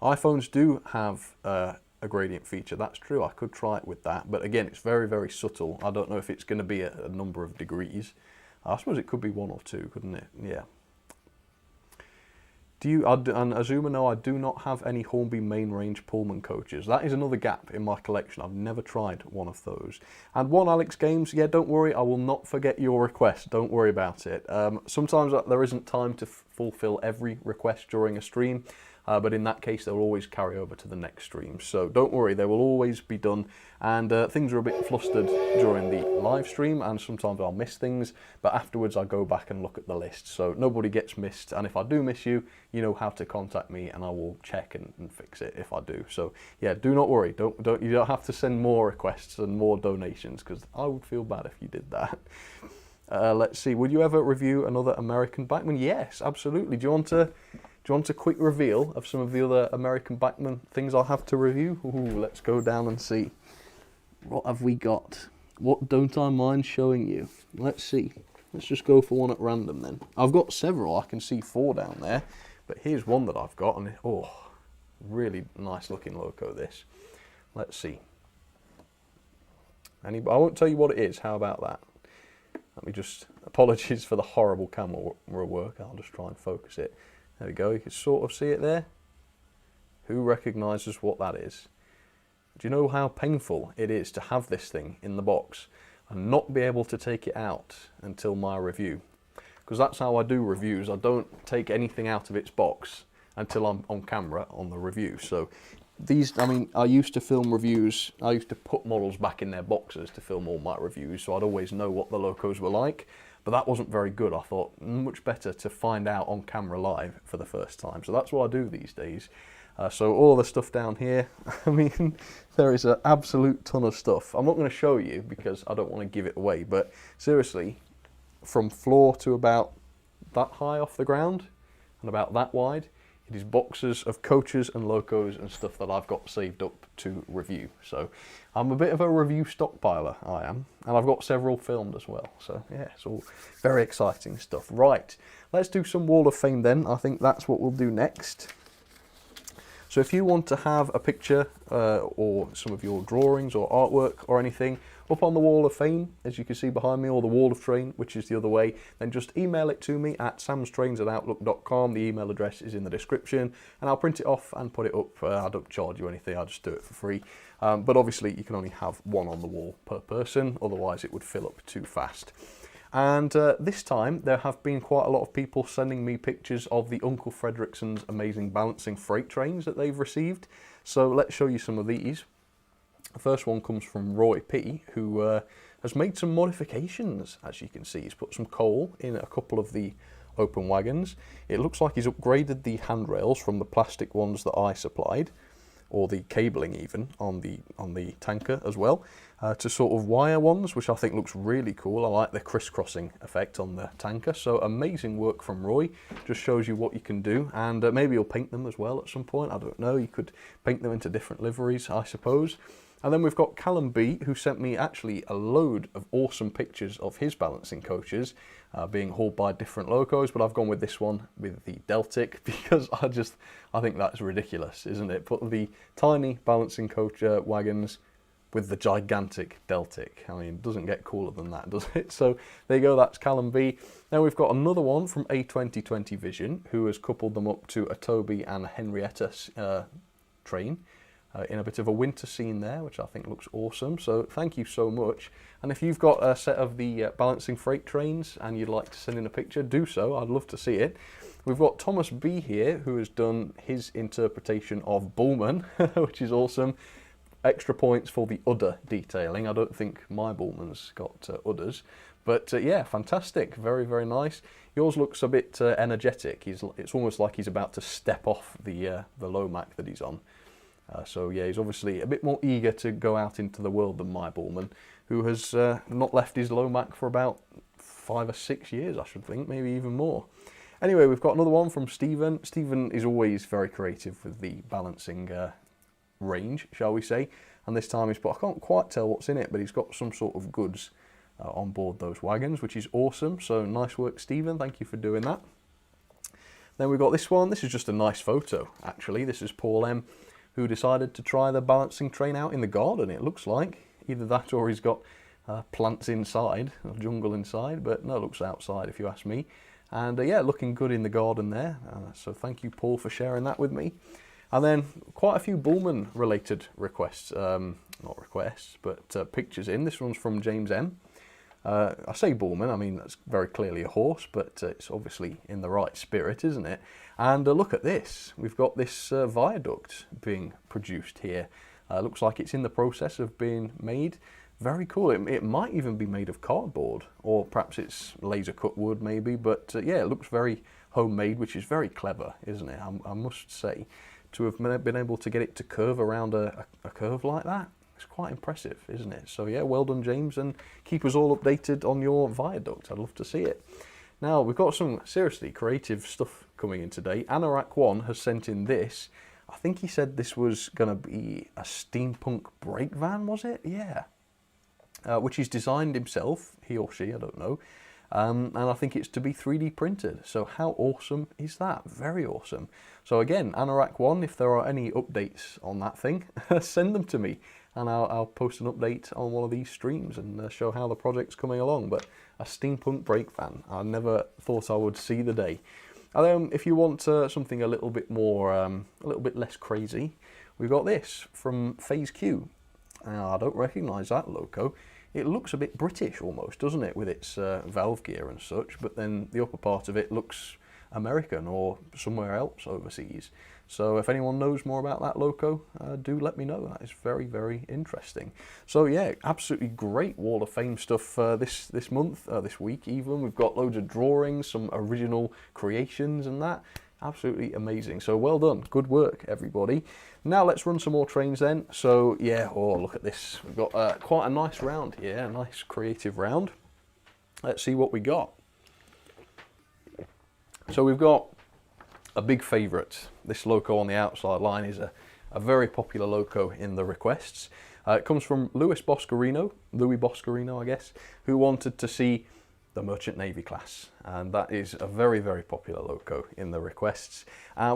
iPhones do have a gradient feature. That's true. I could try it with that, but again, it's very, very subtle. I don't know if it's going to be a number of degrees. I suppose it could be 1 or 2, couldn't it? Yeah. And Azuma, no, I do not have any Hornby main range Pullman coaches. That is another gap in my collection. I've never tried one of those. And one Alex Games, yeah, don't worry, I will not forget your request. Don't worry about it. Sometimes there isn't time to fulfill every request during a stream, but in that case, they'll always carry over to the next stream. So don't worry, they will always be done. And things are a bit flustered during the live stream, and sometimes I'll miss things, but afterwards I go back and look at the list. So nobody gets missed, and if I do miss you, you know how to contact me, and I will check and fix it if I do. So yeah, do not worry. You don't have to send more requests and more donations, because I would feel bad if you did that. Let's see. Would you ever review another American Bachmann? Yes, absolutely. Do you want a quick reveal of some of the other American Bachmann things I'll have to review? Ooh, let's go down and see. What have we got? What don't I mind showing you? Let's see. Let's just go for one at random then. I've got several. I can see 4 down there. But here's one that I've got. And oh, really nice looking loco this. Let's see. I won't tell you what it is. How about that? Let me just... Apologies for the horrible camera work. I'll just try and focus it. There we go. You can sort of see it there. Who recognises what that is? Do you know how painful it is to have this thing in the box? and not be able to take it out until my review. Because that's how I do reviews. I don't take anything out of its box until I'm on camera on the review. So these, I mean, I used to film reviews, I used to put models back in their boxes to film all my reviews, so I'd always know what the locos were like, but that wasn't very good. I thought much better to find out on camera live for the first time. So that's what I do these days. So all the stuff down here, I mean, there is an absolute ton of stuff. I'm not going to show you because I don't want to give it away, but seriously, from floor to about that high off the ground and about that wide, it is boxes of coaches and locos and stuff that I've got saved up to review. So I'm a bit of a review stockpiler, I am, and I've got several filmed as well. So yeah, it's all very exciting stuff. Right, let's do some Wall of Fame then. I think that's what we'll do next. So if you want to have a picture or some of your drawings or artwork or anything up on the Wall of Fame, as you can see behind me, or the Wall of Train, which is the other way, then just email it to me at samstrains@outlook.com. The email address is in the description, and I'll print it off and put it up. I don't charge you anything, I just do it for free. But obviously you can only have one on the wall per person, otherwise it would fill up too fast. And this time there have been quite a lot of people sending me pictures of the Uncle Fredrickson's amazing balancing freight trains that they've received. So let's show you some of these. The first one comes from Roy P, who has made some modifications. As you can see, he's put some coal in a couple of the open wagons. It looks like he's upgraded the handrails from the plastic ones that I supplied, or the cabling even on the tanker as well, to sort of wire ones, which I think looks really cool. I like the crisscrossing effect on the tanker. So amazing work from Roy. Just shows you what you can do, and maybe you'll paint them as well at some point. I don't know. You could paint them into different liveries, I suppose. And then we've got Callum B, who sent me actually a load of awesome pictures of his balancing coaches being hauled by different locos, but I've gone with this one with the Deltic because I think that's ridiculous, isn't it? Put the tiny balancing coach wagons with the gigantic Deltic. I mean, it doesn't get cooler than that, does it? So there you go, that's Callum B. Now we've got another one from A2020 Vision, who has coupled them up to a Toby and Henrietta train. In a bit of a winter scene there, which I think looks awesome. So thank you so much. And if you've got a set of the balancing freight trains and you'd like to send in a picture, do so. I'd love to see it. We've got Thomas B here, who has done his interpretation of Bullman, which is awesome. Extra points for the udder detailing. I don't think my Bullman's got udders. But yeah, fantastic. Very, very nice. Yours looks a bit energetic. It's almost like he's about to step off the Lomac that he's on. So yeah, he's obviously a bit more eager to go out into the world than my Bullman, who has not left his Lomac for about 5 or 6 years, I should think, maybe even more. Anyway, we've got another one from Stephen. Stephen is always very creative with the balancing range, shall we say. And this time he's put, I can't quite tell what's in it, but he's got some sort of goods on board those wagons, which is awesome. So nice work, Stephen. Thank you for doing that. Then we've got this one. This is just a nice photo, actually. This is Paul M, who decided to try the balancing train out in the garden, it looks like. Either that or he's got plants inside, a jungle inside, but no, it looks outside if you ask me. And yeah, looking good in the garden there. So thank you, Paul, for sharing that with me. And then quite a few Bullman related requests, not requests, but pictures in. This one's from James M. I say Bullman, I mean that's very clearly a horse, but it's obviously in the right spirit, isn't it? And look at this, we've got this viaduct being produced here. Looks like it's in the process of being made. Very cool. It might even be made of cardboard, or perhaps it's laser cut wood maybe, but yeah, it looks very homemade, which is very clever, isn't it? I must say, to have been able to get it to curve around a curve like that, it's quite impressive, isn't it? So yeah, well done, James, and keep us all updated on your viaduct. I'd love to see it. Now, we've got some seriously creative stuff coming in today. Anorak One has sent in this. I think he said this was going to be a steampunk brake van, was it? Yeah. Which he's designed himself, he or she, I don't know. And I think it's to be 3D printed. So how awesome is that? Very awesome. So again, Anorak One, if there are any updates on that thing, send them to me. And I'll post an update on one of these streams and show how the project's coming along. But a steampunk brake van, I never thought I would see the day. And then if you want something a little bit more, a little bit less crazy, we've got this from Phase Q. Now, I don't recognise that loco. it looks a bit British almost, doesn't it, with its valve gear and such, but then the upper part of it looks American or somewhere else overseas. So if anyone knows more about that loco, do let me know. That is very, very interesting. So yeah, absolutely great Wall of Fame stuff this month, this week even. We've got loads of drawings, some original creations and that. Absolutely amazing. So well done. Good work, everybody. Now let's run some more trains then. So yeah, oh, look at this. We've got quite a nice round here, a nice creative round. Let's see what we got. So we've got a big favourite. This loco on the outside line is a very popular loco in the requests. It comes from Louis Boscarino, I guess, who wanted to see the Merchant Navy class, and that is a very, very popular loco in the requests,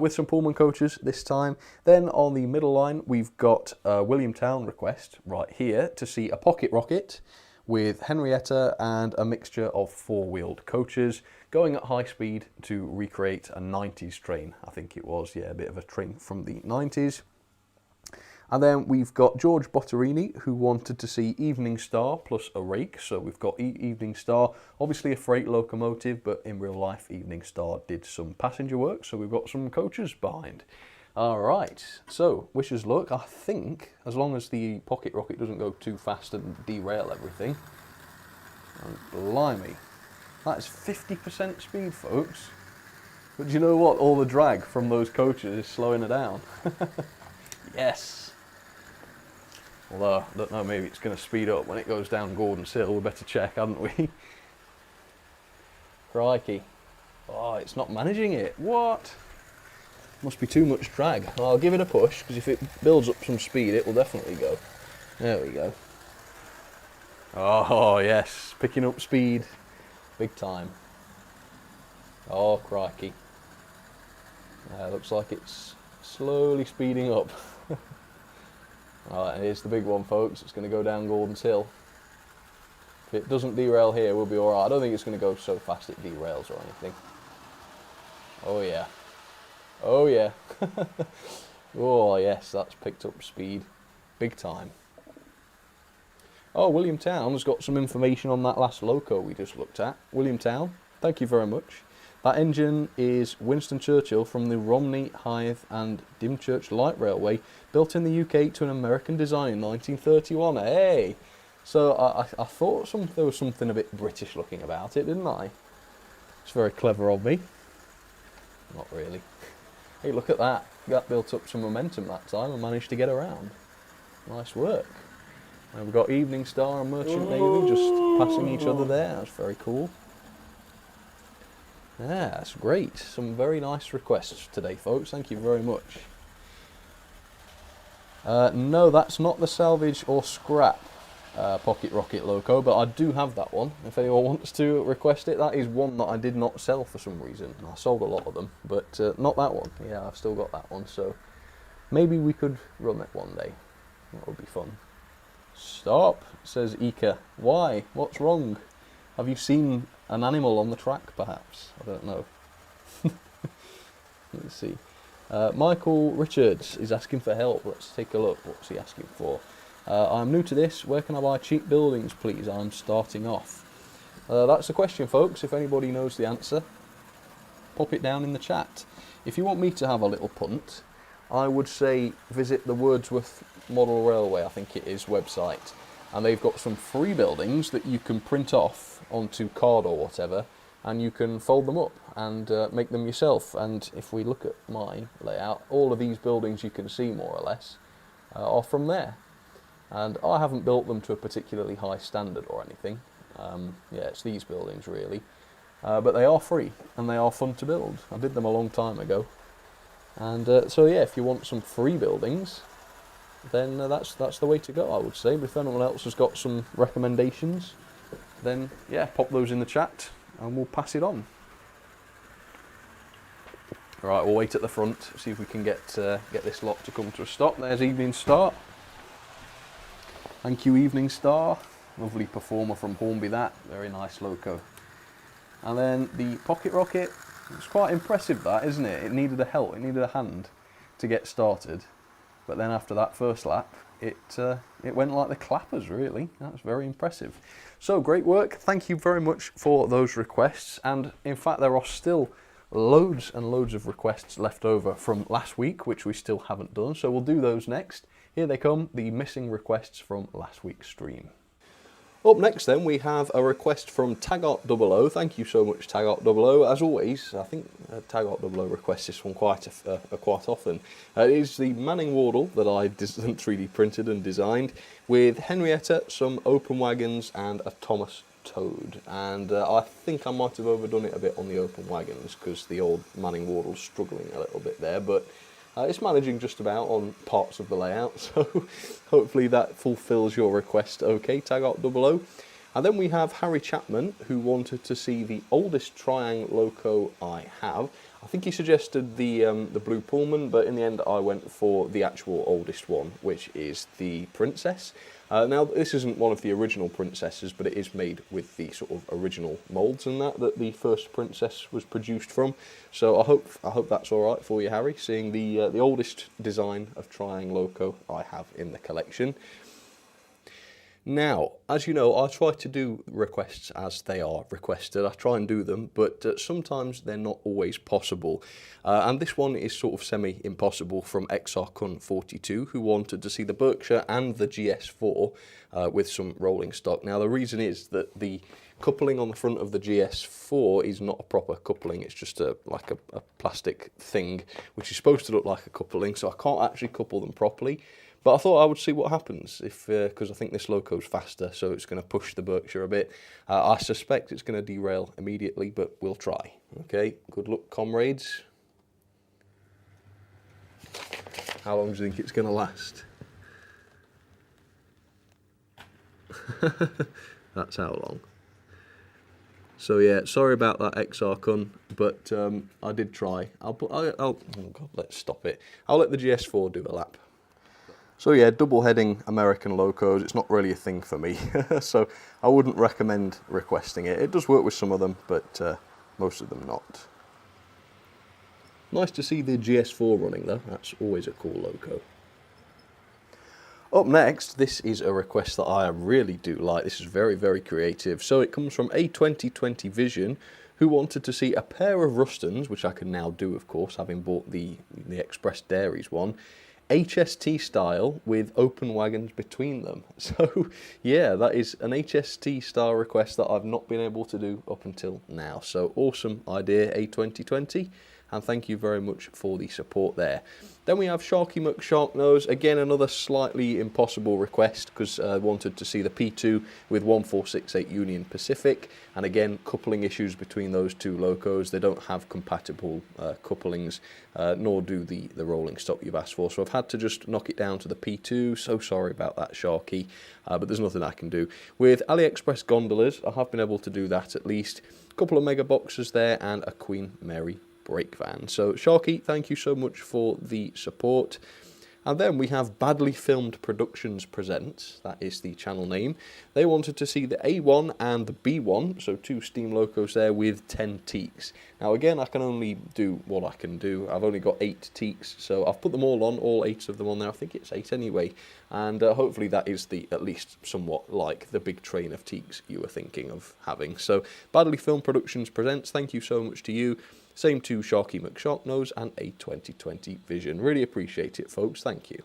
with some Pullman coaches this time. Then on the middle line we've got a Williamtown request right here to see a pocket rocket with Henrietta and a mixture of four-wheeled coaches going at high speed to recreate a 90s train. I think it was, yeah, a bit of a train from the 90s. And then we've got George Botterini, who wanted to see Evening Star plus a rake. So we've got Evening Star, obviously a freight locomotive, but in real life Evening Star did some passenger work, so we've got some coaches behind. All right, so wish us luck. I think as long as the pocket rocket doesn't go too fast and derail everything. Oh, blimey, that's 50% speed, folks. But do you know what? All the drag from those coaches is slowing it down. Yes. Although, I don't know, maybe it's going to speed up when it goes down Gordon's Hill. We better check, hadn't we? Crikey. Oh, it's not managing it. What? Must be too much drag. Well, I'll give it a push, because if it builds up some speed, it will definitely go. There we go. Oh, yes. Picking up speed. Big time. Oh, crikey. Looks like it's slowly speeding up. Alright, and here's the big one, folks. It's going to go down Gordon's Hill. If it doesn't derail here, we'll be alright. I don't think it's going to go so fast it derails or anything. Oh, yeah. Oh, yeah. Oh, yes, that's picked up speed. Big time. Oh, Williamtown's got some information on that last loco we just looked at. Williamtown, thank you very much. That engine is Winston Churchill from the Romney, Hythe and Dymchurch Light Railway, built in the UK to an American design in 1931. Hey! So I thought there was something a bit British looking about it, didn't I? It's very clever of me. Not really. Hey, look at that. That built up some momentum that time and managed to get around. Nice work. And we've got Evening Star and Merchant Navy just passing each other there. That's very cool. Yeah, that's great. Some very nice requests today, folks. Thank you very much. No, that's not the salvage or scrap pocket rocket loco, but I do have that one. If anyone wants to request it, that is one that I did not sell for some reason. I sold a lot of them, but not that one. Yeah, I've still got that one, so maybe we could run it one day. That would be fun. Stop, says Ika. Why? What's wrong? Have you seen an animal on the track, perhaps? I don't know. Let's see. Michael Richards is asking for help. Let's take a look. What's he asking for? I'm new to this. Where can I buy cheap buildings, please? I'm starting off. That's the question, folks. If anybody knows the answer, pop it down in the chat. If you want me to have a little punt, I would say visit the Wordsworth Model Railway, I think it is, website. And they've got some free buildings that you can print off onto card or whatever, and you can fold them up and make them yourself. And if we look at my layout, all of these buildings you can see more or less are from there. And I haven't built them to a particularly high standard or anything. Yeah, it's these buildings really. But they are free and they are fun to build. I did them a long time ago. And so yeah, if you want some free buildings, then that's the way to go, I would say. But if anyone else has got some recommendations, then yeah, pop those in the chat and we'll pass it on. Right, we'll wait at the front, see if we can get this lot to come to a stop. There's Evening Star. Thank you, Evening Star. Lovely performer from Hornby, that. Very nice loco. And then the pocket rocket. It's quite impressive, that, isn't it? It needed a help, it needed a hand to get started. But then after that first lap, it went like the clappers, really. That's very impressive. So great work. Thank you very much for those requests. And in fact, there are still loads and loads of requests left over from last week, which we still haven't done. So we'll do those next. Here they come, the missing requests from last week's stream. Up next then, we have a request from Taggart00. Thank you so much, Taggart00. As always, I think Taggart00 requests this one quite often. It is the Manning Wardle that I 3D printed and designed, with Henrietta, some open wagons, and a Thomas Toad. And I think I might have overdone it a bit on the open wagons, because the old Manning Wardle's struggling a little bit there, but it's managing just about on parts of the layout, so hopefully that fulfills your request okay, Taggart00. And then we have Harry Chapman, who wanted to see the oldest Triang loco I have. I think he suggested the Blue Pullman, but in the end I went for the actual oldest one, which is the Princess. Now, this isn't one of the original Princesses, but it is made with the sort of original moulds and that the first Princess was produced from. So I hope that's all right for you, Harry, seeing the oldest design of Triang loco I have in the collection. Now, as you know, I try to do requests as they are requested. I try and do them, but sometimes they're not always possible. And this one is sort of semi-impossible from XRCon42, who wanted to see the Berkshire and the GS4 with some rolling stock. Now, the reason is that the coupling on the front of the GS4 is not a proper coupling. It's just like a plastic thing, which is supposed to look like a coupling, so I can't actually couple them properly. But I thought I would see what happens, because I think this loco's faster, so it's going to push the Berkshire a bit. I suspect it's going to derail immediately, but we'll try. Okay, good luck, comrades. How long do you think it's going to last? That's how long. So yeah, sorry about that, XRCon, but I did try. Oh God, let's stop it. I'll let the GS4 do a lap. So yeah, double-heading American locos, it's not really a thing for me, so I wouldn't recommend requesting it. It does work with some of them, but most of them not. Nice to see the GS4 running though, that's always a cool loco. Up next, this is a request that I really do like. This is very, very creative. So it comes from A2020 Vision, who wanted to see a pair of Rustons, which I can now do, of course, having bought the Express Dairies one, HST style with open wagons between them. So yeah, that is an HST style request that I've not been able to do up until now. So awesome idea, A2020, and thank you very much for the support there. Then we have Sharky McSharknose, again another slightly impossible request, because I wanted to see the P2 with 1468 Union Pacific, and again coupling issues between those two locos. They don't have compatible couplings, nor do the rolling stock you've asked for, so I've had to just knock it down to the P2. So sorry about that, Sharky, but there's nothing I can do. With AliExpress gondolas, I have been able to do that at least. A couple of mega boxes there and a Queen Mary brake van. So Sharky, thank you so much for the support. And then we have Badly Filmed Productions Presents, that is the channel name. They wanted to see the A1 and the B1, so two steam locos there with 10 teaks. Now again, I can only do what I can do. I've only got 8 teaks, so I've put them all 8 of them on there. I think it's 8 anyway. And hopefully that is at least somewhat like the big train of teaks you were thinking of having. So Badly Filmed Productions Presents, thank you so much to you. Same to Sharky McSharknose and A2020 Vision. Really appreciate it, folks. Thank you.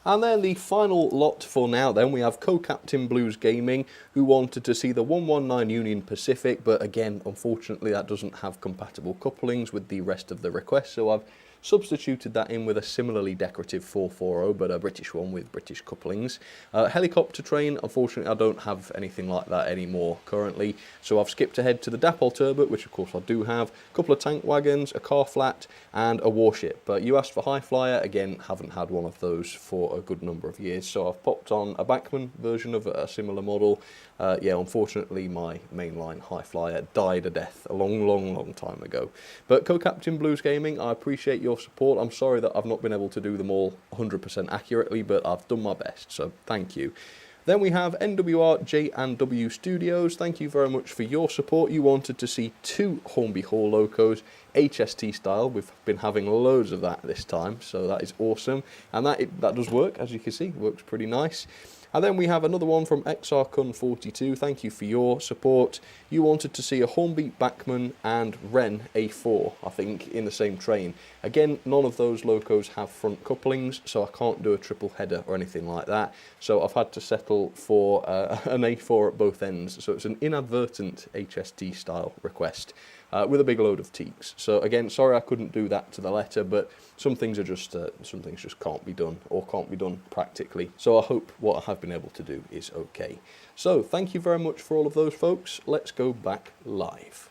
And then the final lot for now then, we have Co-Captain Blues Gaming, who wanted to see the 119 Union Pacific, but again, unfortunately, that doesn't have compatible couplings with the rest of the requests, so I've substituted that in with a similarly decorative 440, but a British one with British couplings. Helicopter train, unfortunately I don't have anything like that anymore currently, so I've skipped ahead to the Dapol Turbot, which of course I do have, a couple of tank wagons, a car flat, and a warship. But you asked for High Flyer, again, haven't had one of those for a good number of years, so I've popped on a Bachmann version of a similar model. Yeah, unfortunately my mainline High Flyer died a death a long time ago. But Co-Captain Blues Gaming, I appreciate your support. I'm sorry that I've not been able to do them all 100% accurately, but I've done my best, so thank you. Then we have NWR J&W Studios. Thank you very much for your support. You wanted to see 2 Hornby Hall locos, HST style. We've been having loads of that this time, so that is awesome. And that does work, as you can see, works pretty nice. And then we have another one from XRCun42. Thank you for your support. You wanted to see a Hornbeat Bachmann and Wren A4, I think, in the same train. Again, none of those locos have front couplings, so I can't do a triple header or anything like that. So I've had to settle for an A4 at both ends. So it's an inadvertent HST style request. With a big load of teaks. So again, sorry I couldn't do that to the letter, but some things just can't be done, or can't be done practically. So I hope what I have been able to do is okay. So thank you very much for all of those folks. Let's go back live.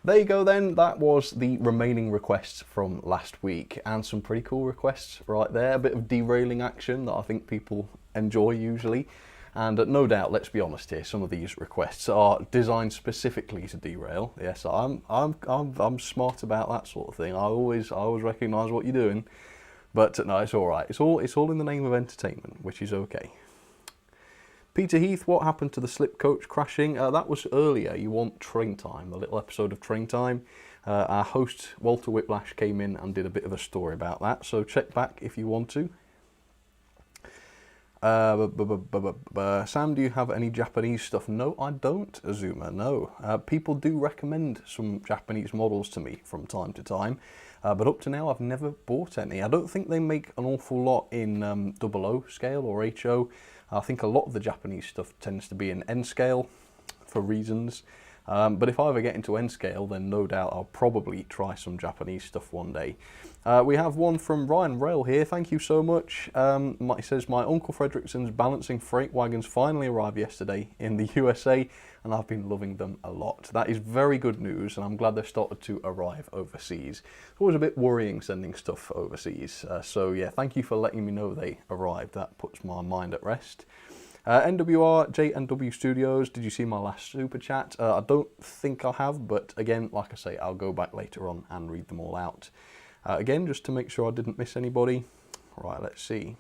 There you go then, that was the remaining requests from last week, and some pretty cool requests right there. A bit of derailing action that I think people enjoy usually. And no doubt, let's be honest here, some of these requests are designed specifically to derail. Yes, I'm smart about that sort of thing. I always recognise what you're doing, but no, it's all right. It's all in the name of entertainment, which is okay. Peter Heath, what happened to the slip coach crashing? That was earlier. You want Train Time, a little episode of Train Time. Our host Walter Whiplash came in and did a bit of a story about that, so check back if you want to. Sam, do you have any Japanese stuff? No, I don't, Azuma, no. People do recommend some Japanese models to me from time to time, but up to now I've never bought any. I don't think they make an awful lot in 00 scale or HO. I think a lot of the Japanese stuff tends to be in N scale for reasons. But if I ever get into N scale, then no doubt I'll probably try some Japanese stuff one day. We have one from Ryan Rail here. Thank you so much. He says, my Uncle Fredrickson's balancing freight wagons finally arrived yesterday in the USA, and I've been loving them a lot. That is very good news, and I'm glad they've started to arrive overseas. It's always a bit worrying sending stuff overseas. So yeah, thank you for letting me know they arrived. That puts my mind at rest. NWR, JNW Studios, did you see my last super chat? I don't think I have, but again, like I say, I'll go back later on and read them all out. Again, just to make sure I didn't miss anybody. Right, let's see.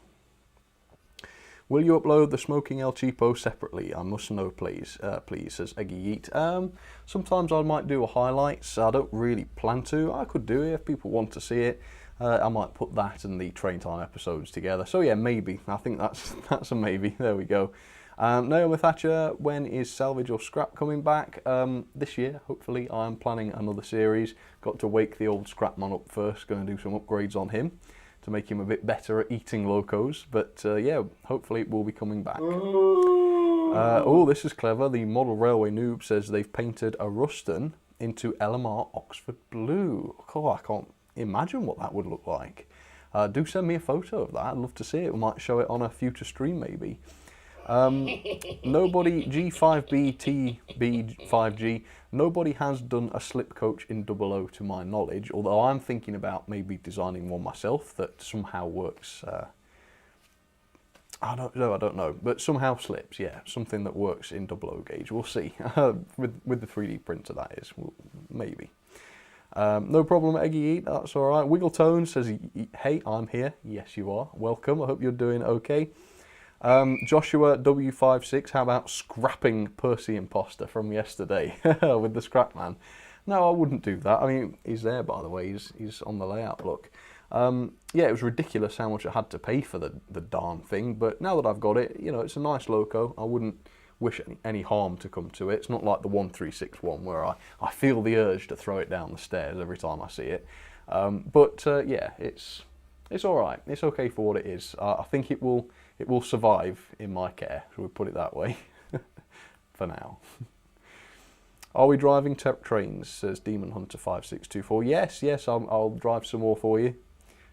Will you upload the Smoking El Cheapo separately? I must know, please, says Eggy Yeet. Sometimes I might do a highlights. I don't really plan to. I could do it if people want to see it. I might put that and the Train Time episodes together. So yeah, maybe. I think that's a maybe. There we go. Naomi Thatcher, when is Salvage or Scrap coming back? This year, hopefully. I am planning another series. Got to wake the old Scrapman up first. Going to do some upgrades on him to make him a bit better at eating locos. But yeah, hopefully it will be coming back. Oh, this is clever. The Model Railway Noob says they've painted a Ruston into LMR Oxford Blue. Oh, I can't imagine what that would look like. Do send me a photo of that. I'd love to see it. We might show it on a future stream maybe. Nobody, G5B, TB5G, nobody has done a slip coach in 00 to my knowledge, although I'm thinking about maybe designing one myself that somehow works. I don't know, but somehow slips, yeah, something that works in 00 gauge. We'll see. with the 3D printer, that is, maybe. No problem, Eggy Eat, that's all right. Wiggle Tone says, hey, I'm here. Yes, you are. Welcome. I hope you're doing okay. Joshua W56, how about scrapping Percy Imposter from yesterday with the Scrapman? No, I wouldn't do that. I mean, he's there, by the way. He's on the layout, look. Yeah, it was ridiculous how much I had to pay for the darn thing, but now that I've got it, you know, it's a nice loco. I wouldn't wish any harm to come to it. It's not like the 1361 where I feel the urge to throw it down the stairs every time I see it. Yeah, it's all right. It's okay for what it is. I think it will survive in my care, shall we put it that way, for now. Are we driving trains, says Demon Hunter 5624. Yes, I'll drive some more for you.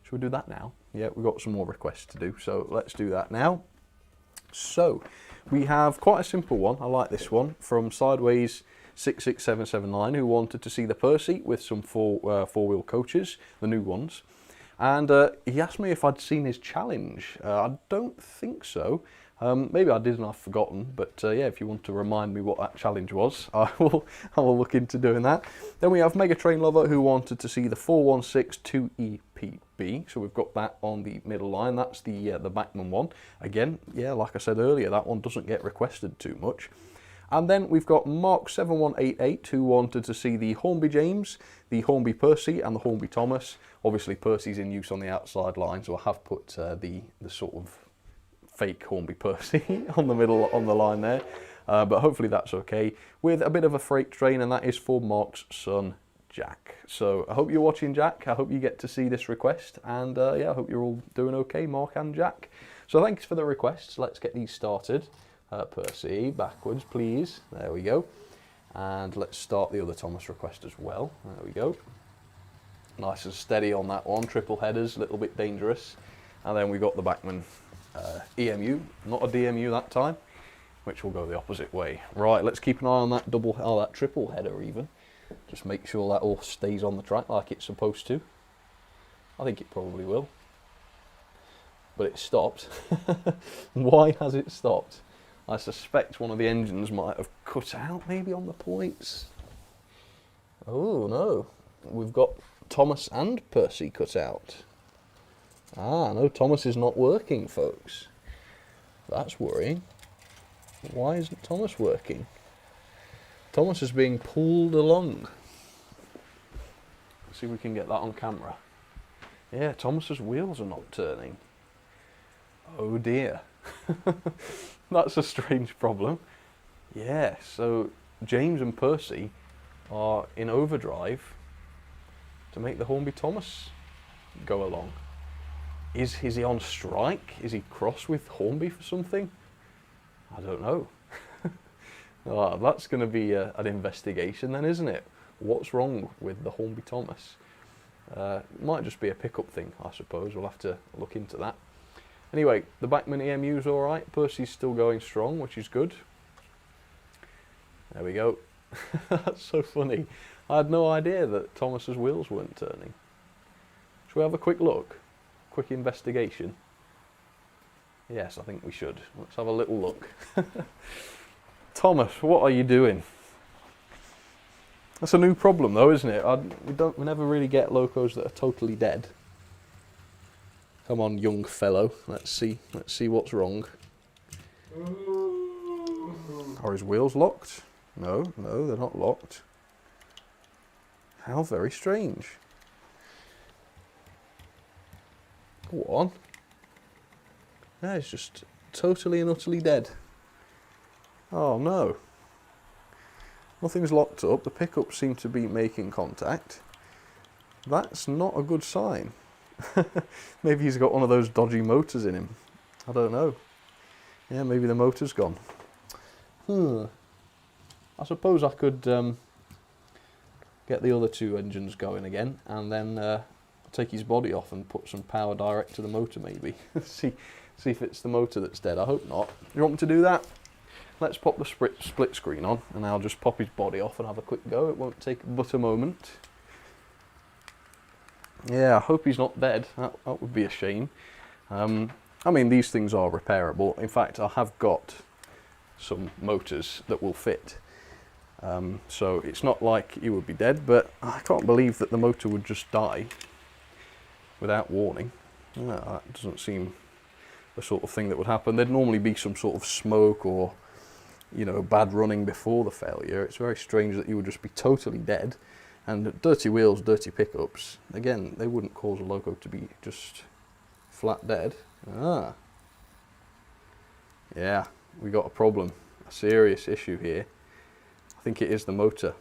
Shall we do that now? Yeah, we've got some more requests to do, so let's do that now. So, we have quite a simple one, I like this one, from Sideways 66779, who wanted to see the Percy with some four-wheel coaches, the new ones. And he asked me if I'd seen his challenge. I don't think so. Maybe I did and I've forgotten, but yeah, if you want to remind me what that challenge was, I will look into doing that. Then we have Mega Train Lover, who wanted to see the 416 2EPB, so we've got that on the middle line. That's the Bachmann one. Again, yeah, like I said earlier, that one doesn't get requested too much. And then we've got Mark7188 who wanted to see the Hornby James, the Hornby Percy and the Hornby Thomas. Obviously Percy's in use on the outside line, so I have put the sort of fake Hornby Percy on the middle on the line there. But hopefully that's okay, with a bit of a freight train, and that is for Mark's son Jack. So I hope you're watching, Jack. I hope you get to see this request, and yeah, I hope you're all doing okay, Mark and Jack. So thanks for the requests. Let's get these started. Percy, backwards please. There we go. And let's start the other Thomas request as well. There we go. Nice and steady on that one. Triple headers, a little bit dangerous. And then we got the Backman EMU, not a DMU that time, which will go the opposite way. Right, let's keep an eye on that that triple header even. Just make sure that all stays on the track like it's supposed to. I think it probably will. But it stopped. Why has it stopped? I suspect one of the engines might have cut out maybe on the points. Oh no, we've got Thomas and Percy cut out. Ah, no, Thomas is not working, folks. That's worrying. Why isn't Thomas working? Thomas is being pulled along. Let's see if we can get that on camera. Yeah, Thomas's wheels are not turning. Oh dear. That's a strange problem. Yeah, so James and Percy are in overdrive to make the Hornby Thomas go along. Is he on strike? Is he cross with Hornby for something? I don't know. Oh, that's going to be an investigation then, isn't it? What's wrong with the Hornby Thomas? Might just be a pickup thing, I suppose. We'll have to look into that. Anyway, the Backman EMU's alright. Percy's still going strong, which is good. There we go. That's so funny. I had no idea that Thomas's wheels weren't turning. Shall we have a quick look? Quick investigation? Yes, I think we should. Let's have a little look. Thomas, what are you doing? That's a new problem though, isn't it? We never really get locos that are totally dead. Come on, young fellow. Let's see what's wrong. Are his wheels locked? No, they're not locked. How very strange. Go on. Yeah, it's just totally and utterly dead. Oh no. Nothing's locked up. The pickups seem to be making contact. That's not a good sign. Maybe he's got one of those dodgy motors in him. I don't know. Yeah, maybe the motor's gone. I suppose I could get the other two engines going again, and then take his body off and put some power direct to the motor maybe. see if it's the motor that's dead. I hope not. You want me to do that? Let's pop the split screen on, and I'll just pop his body off and have a quick go. It won't take but a moment. Yeah, I hope he's not dead. That would be a shame. I mean, these things are repairable. In fact, I have got some motors that will fit. So it's not like he would be dead, but I can't believe that the motor would just die without warning. That doesn't seem the sort of thing that would happen. There'd normally be some sort of smoke or, you know, bad running before the failure. It's very strange that you would just be totally dead. And dirty wheels, dirty pickups, again, they wouldn't cause a loco to be just flat dead. Yeah, we got a problem, a serious issue here. I think it is the motor.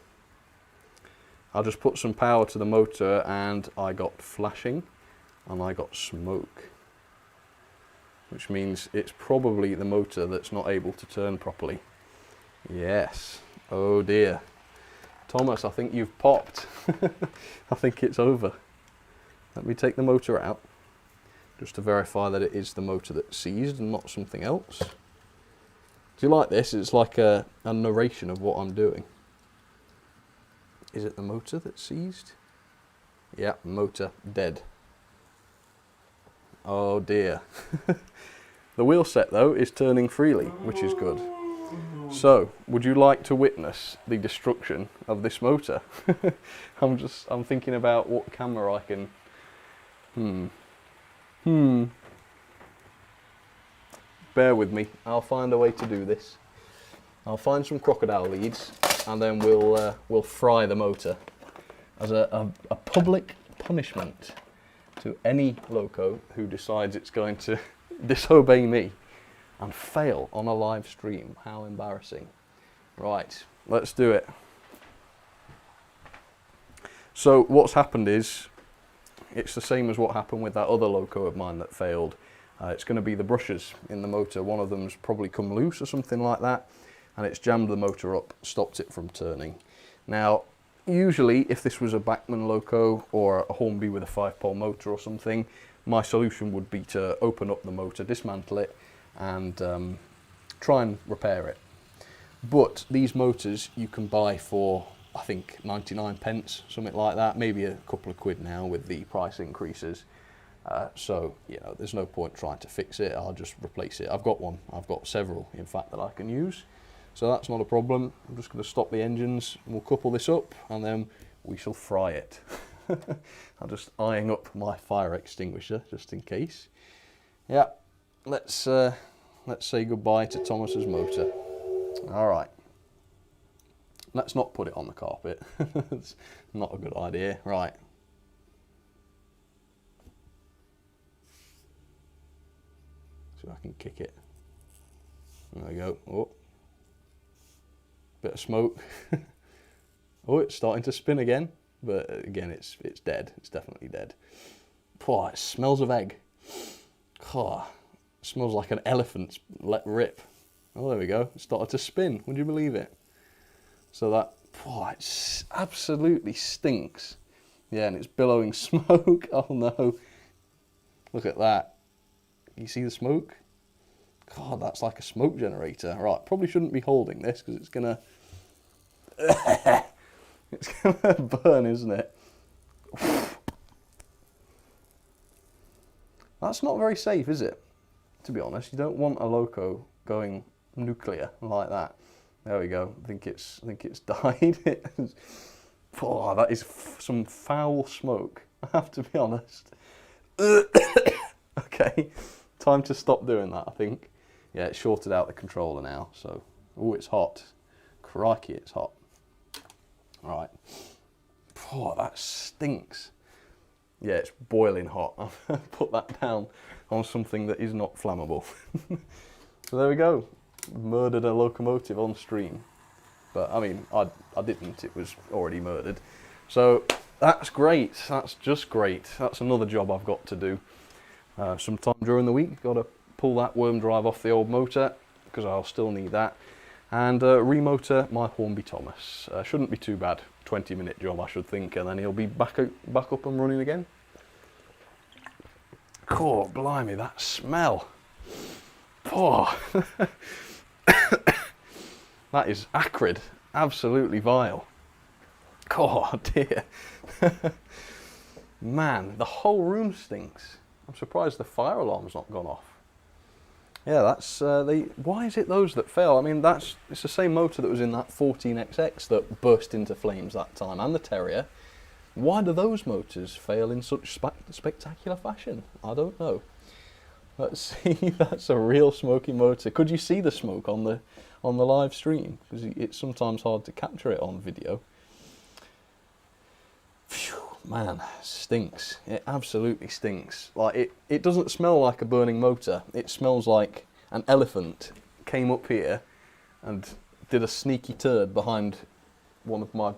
I just put some power to the motor and I got flashing and I got smoke. Which means it's probably the motor that's not able to turn properly. Yes, oh dear. Thomas, I think you've popped. I think it's over. Let me take the motor out, just to verify that it is the motor that's seized and not something else. Do you like this? It's like a narration of what I'm doing. Is it the motor that's seized? Yeah, motor dead. Oh dear. The wheel set though is turning freely, which is good. So, would you like to witness the destruction of this motor? I'm thinking about what camera I can... Bear with me, I'll find a way to do this. I'll find some crocodile leads, and then we'll fry the motor as a public punishment to any loco who decides it's going to disobey me and fail on a live stream. How embarrassing. Right, let's do it. So what's happened is, it's the same as what happened with that other loco of mine that failed. It's going to be the brushes in the motor. One of them's probably come loose or something like that, and it's jammed the motor up, stopped it from turning. Now, usually if this was a Bachmann loco or a Hornby with a 5-pole motor or something, my solution would be to open up the motor, dismantle it, and try and repair it. But these motors you can buy for, I think, 99 pence, something like that, maybe a couple of quid now with the price increases. So, you know, there's no point trying to fix it, I'll just replace it. I've got one, I've got several, in fact, that I can use. So that's not a problem. I'm just going to stop the engines, and we'll couple this up, and then we shall fry it. I'm just eyeing up my fire extinguisher, just in case. Yeah, let's say goodbye to Thomas's motor. All right. Let's not put it on the carpet. It's not a good idea. Right. See if I can kick it. There we go. Oh. Bit of smoke. Oh, it's starting to spin again. But again, it's dead. It's definitely dead. Oh, it smells of egg. Oh, it smells like an elephant's let rip. Oh, there we go. It started to spin. Would you believe it? So that, oh, it absolutely stinks. Yeah, and it's billowing smoke. Oh no. Look at that. You see the smoke? God, that's like a smoke generator. Right, probably shouldn't be holding this because it's gonna it's gonna burn, isn't it? That's not very safe, is it? To be honest, you don't want a loco going nuclear like that. There we go. I think it's died. Oh, that is some foul smoke. I have to be honest. Okay, time to stop doing that, I think. Yeah, it's shorted out the controller now, so... Oh, it's hot. Crikey, it's hot. Right. Oh, that stinks. Yeah, it's boiling hot. I've put that down on something that is not flammable. So there we go. Murdered a locomotive on stream. But, I mean, I didn't. It was already murdered. So, that's great. That's just great. That's another job I've got to do. Sometime during the week, got to pull that worm drive off the old motor, because I'll still need that, and remotor my Hornby Thomas. Shouldn't be too bad. 20-minute job, I should think, and then he'll be back up and running again. Oh, blimey, that smell. Oh. That is acrid, absolutely vile. Oh dear. Man, the whole room stinks. I'm surprised the fire alarm's not gone off. Yeah, that's why is it those that fail? I mean, it's the same motor that was in that 14XX that burst into flames that time, and the Terrier. Why do those motors fail in such spectacular fashion? I don't know. Let's see. That's a real smoky motor. Could you see the smoke on the live stream? Because it's sometimes hard to capture it on video. Phew, man, stinks. It absolutely stinks. Like it doesn't smell like a burning motor. It smells like an elephant came up here and did a sneaky turd behind one of my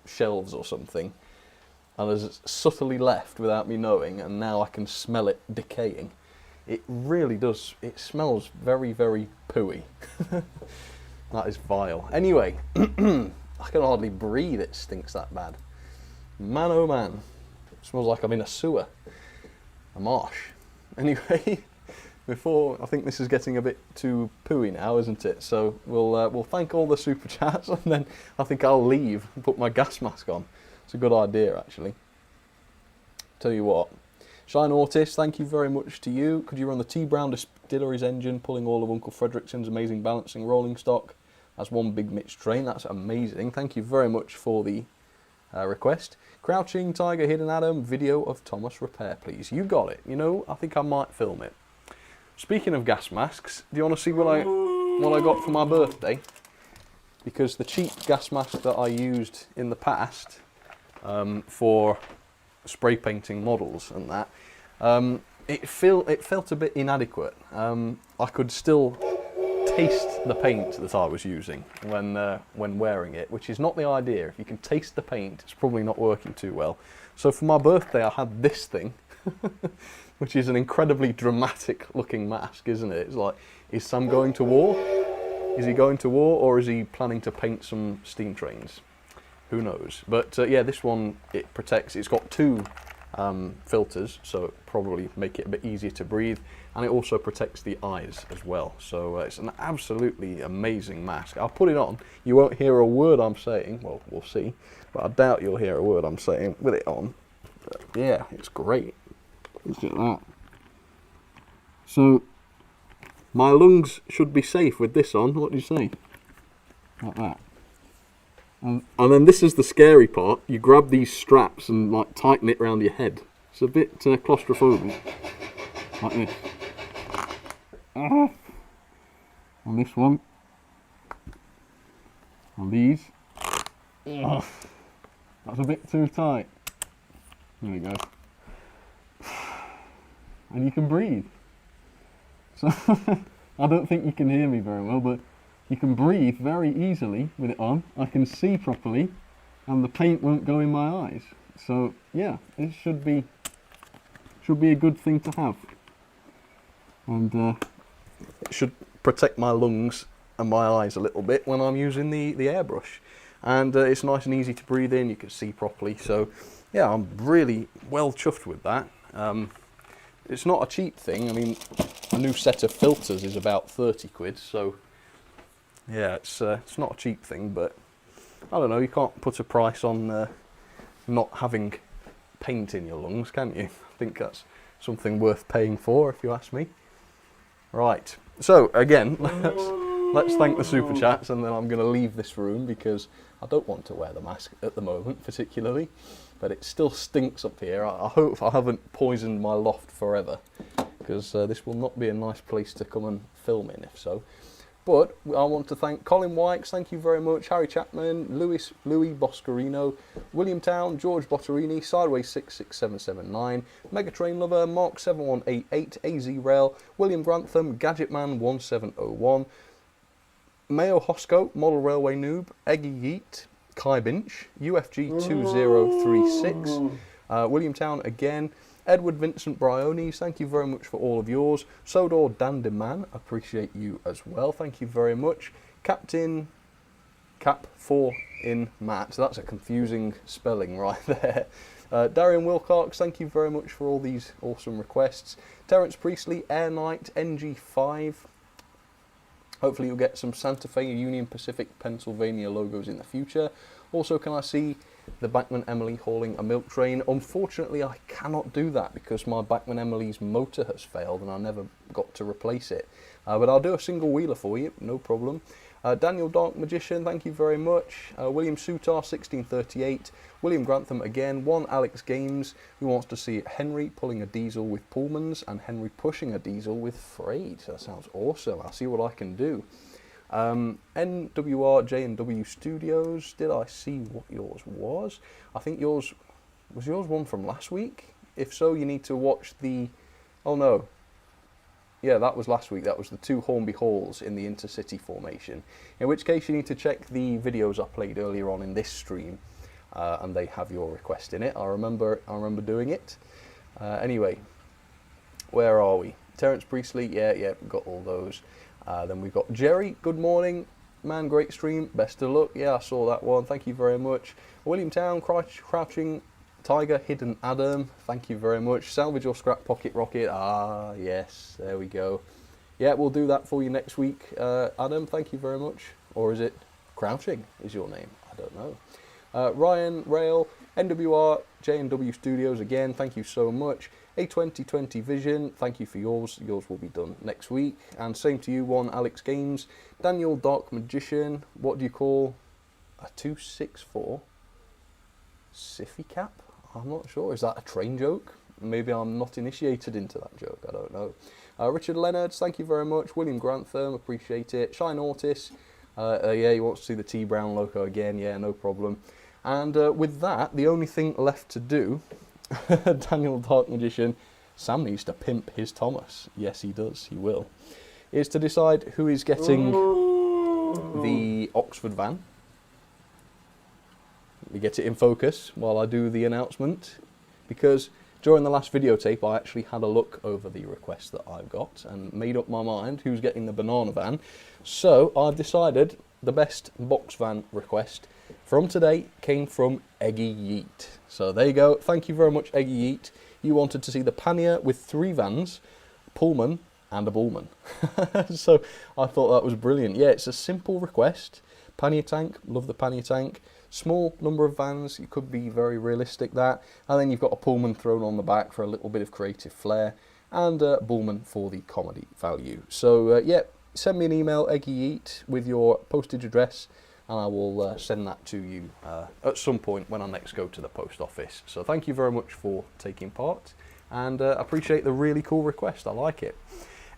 shelves or something, and has subtly left without me knowing, and now I can smell it decaying. It really does. It smells very, very pooey. That is vile. Anyway, I can hardly breathe. It stinks that bad. Man, oh man. It smells like I'm in a sewer. A marsh. Anyway, I think this is getting a bit too pooey now, isn't it? So we'll thank all the super chats, and then I think I'll leave and put my gas mask on. It's a good idea, actually. Tell you what. Shine Ortis, thank you very much to you. Could you run the T Brown Distillery's engine, pulling all of Uncle Frederickson's amazing balancing rolling stock as one big mixed train? That's amazing. Thank you very much for the request. Crouching Tiger, Hidden Adam, video of Thomas repair, please. You got it. You know, I think I might film it. Speaking of gas masks, do you want to see what I... what I got for my birthday, because the cheap gas mask that I used in the past for spray painting models and that, it felt a bit inadequate. I could still taste the paint that I was using when wearing it, which is not the idea. If you can taste the paint, it's probably not working too well. So for my birthday, I had this thing, which is an incredibly dramatic looking mask, isn't it? It's like, is Sam going to war? Is he going to war, or is he planning to paint some steam trains? Who knows? But yeah, this one, it protects. It's got two filters, so it probably make it a bit easier to breathe, and it also protects the eyes as well. So it's an absolutely amazing mask. I'll put it on. You won't hear a word I'm saying. Well, we'll see, but I doubt you'll hear a word I'm saying with it on. But yeah, it's great. Look at that. So my lungs should be safe with this on. What do you say? Like that. And then this is the scary part. You grab these straps and like tighten it around your head. It's a bit claustrophobic. Like this. And this one. And these. That's a bit too tight. There we go. And you can breathe. So I don't think you can hear me very well, but you can breathe very easily with it on. I can see properly, and the paint won't go in my eyes. So yeah, it should be a good thing to have, and it should protect my lungs and my eyes a little bit when I'm using the airbrush. And it's nice and easy to breathe in. You can see properly. So yeah, I'm really well chuffed with that. It's not a cheap thing. I mean, a new set of filters is about 30 quid. So yeah, it's not a cheap thing, but I don't know, you can't put a price on not having paint in your lungs, can you? I think that's something worth paying for, if you ask me. Right, so again, let's thank the super chats, and then I'm going to leave this room because I don't want to wear the mask at the moment, particularly, but it still stinks up here. I hope I haven't poisoned my loft forever, because this will not be a nice place to come and film in, if so. But I want to thank Colin Wykes, thank you very much, Harry Chapman, Louis Boscarino, William Town, George Botterini, Sideways 66779, Megatrain Lover, Mark 7188, AZ Rail, William Grantham, Gadgetman 1701, Mayo Hosco, Model Railway Noob, Eggy Yeet, Kai Binch, UFG 2036, William Town again, Edward Vincent Briones, thank you very much for all of yours. Sodor Dandeman, appreciate you as well, thank you very much. Captain Cap 4 in Matt, so that's a confusing spelling right there. Darian Wilcox, thank you very much for all these awesome requests. Terence Priestley, Air Knight, NG5. Hopefully you'll get some Santa Fe, Union Pacific, Pennsylvania logos in the future. Also, can I see the Bachmann Emily hauling a milk train? Unfortunately, I cannot do that because my Bachmann Emily's motor has failed and I never got to replace it. But I'll do a single wheeler for you, no problem. Daniel Dark Magician, thank you very much. William Sutar, 1638. William Grantham again. One Alex Games, who wants to see Henry pulling a diesel with Pullmans and Henry pushing a diesel with Freight. That sounds awesome. I'll see what I can do. NWR J&W Studios, did I see what yours was? I think yours one from last week? If so, you need to watch the, oh no, yeah, that was last week. That was the two Hornby Halls in the intercity formation, in which case you need to check the videos I played earlier on in this stream, and they have your request in it. I remember doing it. Anyway, where are we? Terence Priestley, yeah, we've got all those. Then we've got Jerry, good morning, man, great stream, best of luck. Yeah, I saw that one, thank you very much. William Town, Crouching Tiger, Hidden Adam, thank you very much. Salvage or Scrap Pocket Rocket, ah, yes, there we go. Yeah, we'll do that for you next week. Adam, thank you very much. Or is it Crouching is your name? I don't know. Ryan, Rail, NWR, J&W Studios, again, thank you so much. A2020 Vision, thank you for yours. Yours will be done next week. And same to you, one Alex Games. Daniel Dark Magician, what do you call a 264 Siffy cap? I'm not sure. Is that a train joke? Maybe I'm not initiated into that joke, I don't know. Richard Leonards, thank you very much. William Grantham, appreciate it. Shine Ortis, yeah, he wants to see the T Brown logo again, yeah, no problem. And with that, the only thing left to do, Daniel Dark Magician, Sam needs to pimp his Thomas. Yes, he does, he will. Is to decide who is getting the Oxford van. Let me get it in focus while I do the announcement, because during the last videotape I actually had a look over the requests that I've got and made up my mind who's getting the banana van. So I've decided the best box van request from today came from Eggy Yeet. So there you go, thank you very much Eggy Yeet. You wanted to see the pannier with 3 vans, Pullman and a Bullman. So I thought that was brilliant. Yeah, it's a simple request. Pannier tank, love the pannier tank. Small number of vans, it could be very realistic that. And then you've got a Pullman thrown on the back for a little bit of creative flair. And a Bullman for the comedy value. So yeah, send me an email, Eggy Yeet, with your postage address. And I will send that to you at some point when I next go to the post office. So thank you very much for taking part. And appreciate the really cool request, I like it.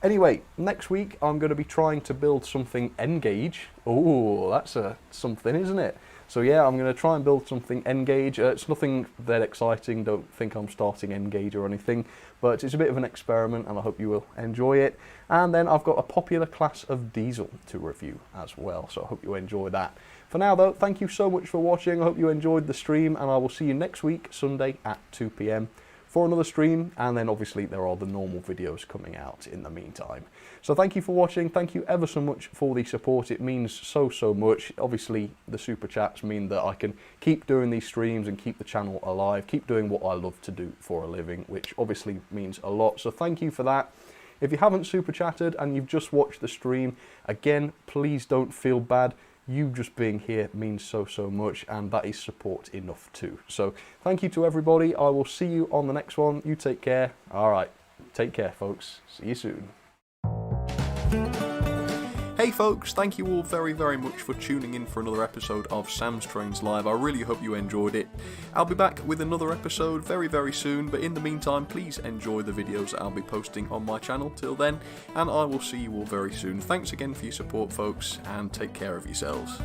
Anyway, next week I'm going to be trying to build something N-gauge. Oh, that's something, isn't it? So yeah, I'm going to try and build something N-gauge. It's nothing that exciting, don't think I'm starting N-gauge or anything, but it's a bit of an experiment and I hope you will enjoy it. And then I've got a popular class of diesel to review as well, so I hope you enjoy that. For now though, thank you so much for watching, I hope you enjoyed the stream, and I will see you next week, Sunday at 2 PM. for another stream, and then obviously there are the normal videos coming out in the meantime. So thank you for watching, thank you ever so much for the support, it means so much. Obviously the super chats mean that I can keep doing these streams and keep the channel alive, keep doing what I love to do for a living, which obviously means a lot, so thank you for that. If you haven't super chatted and you've just watched the stream, again, please don't feel bad. You just being here means so much, and that is support enough too. So thank you to everybody. I will see you on the next one. You take care. All right, take care, folks. See you soon. Hey folks, thank you all very much for tuning in for another episode of Sam's Trains Live. I really hope you enjoyed it. I'll be back with another episode very soon, but in the meantime, please enjoy the videos that I'll be posting on my channel till then, and I will see you all very soon. Thanks again for your support, folks, and take care of yourselves.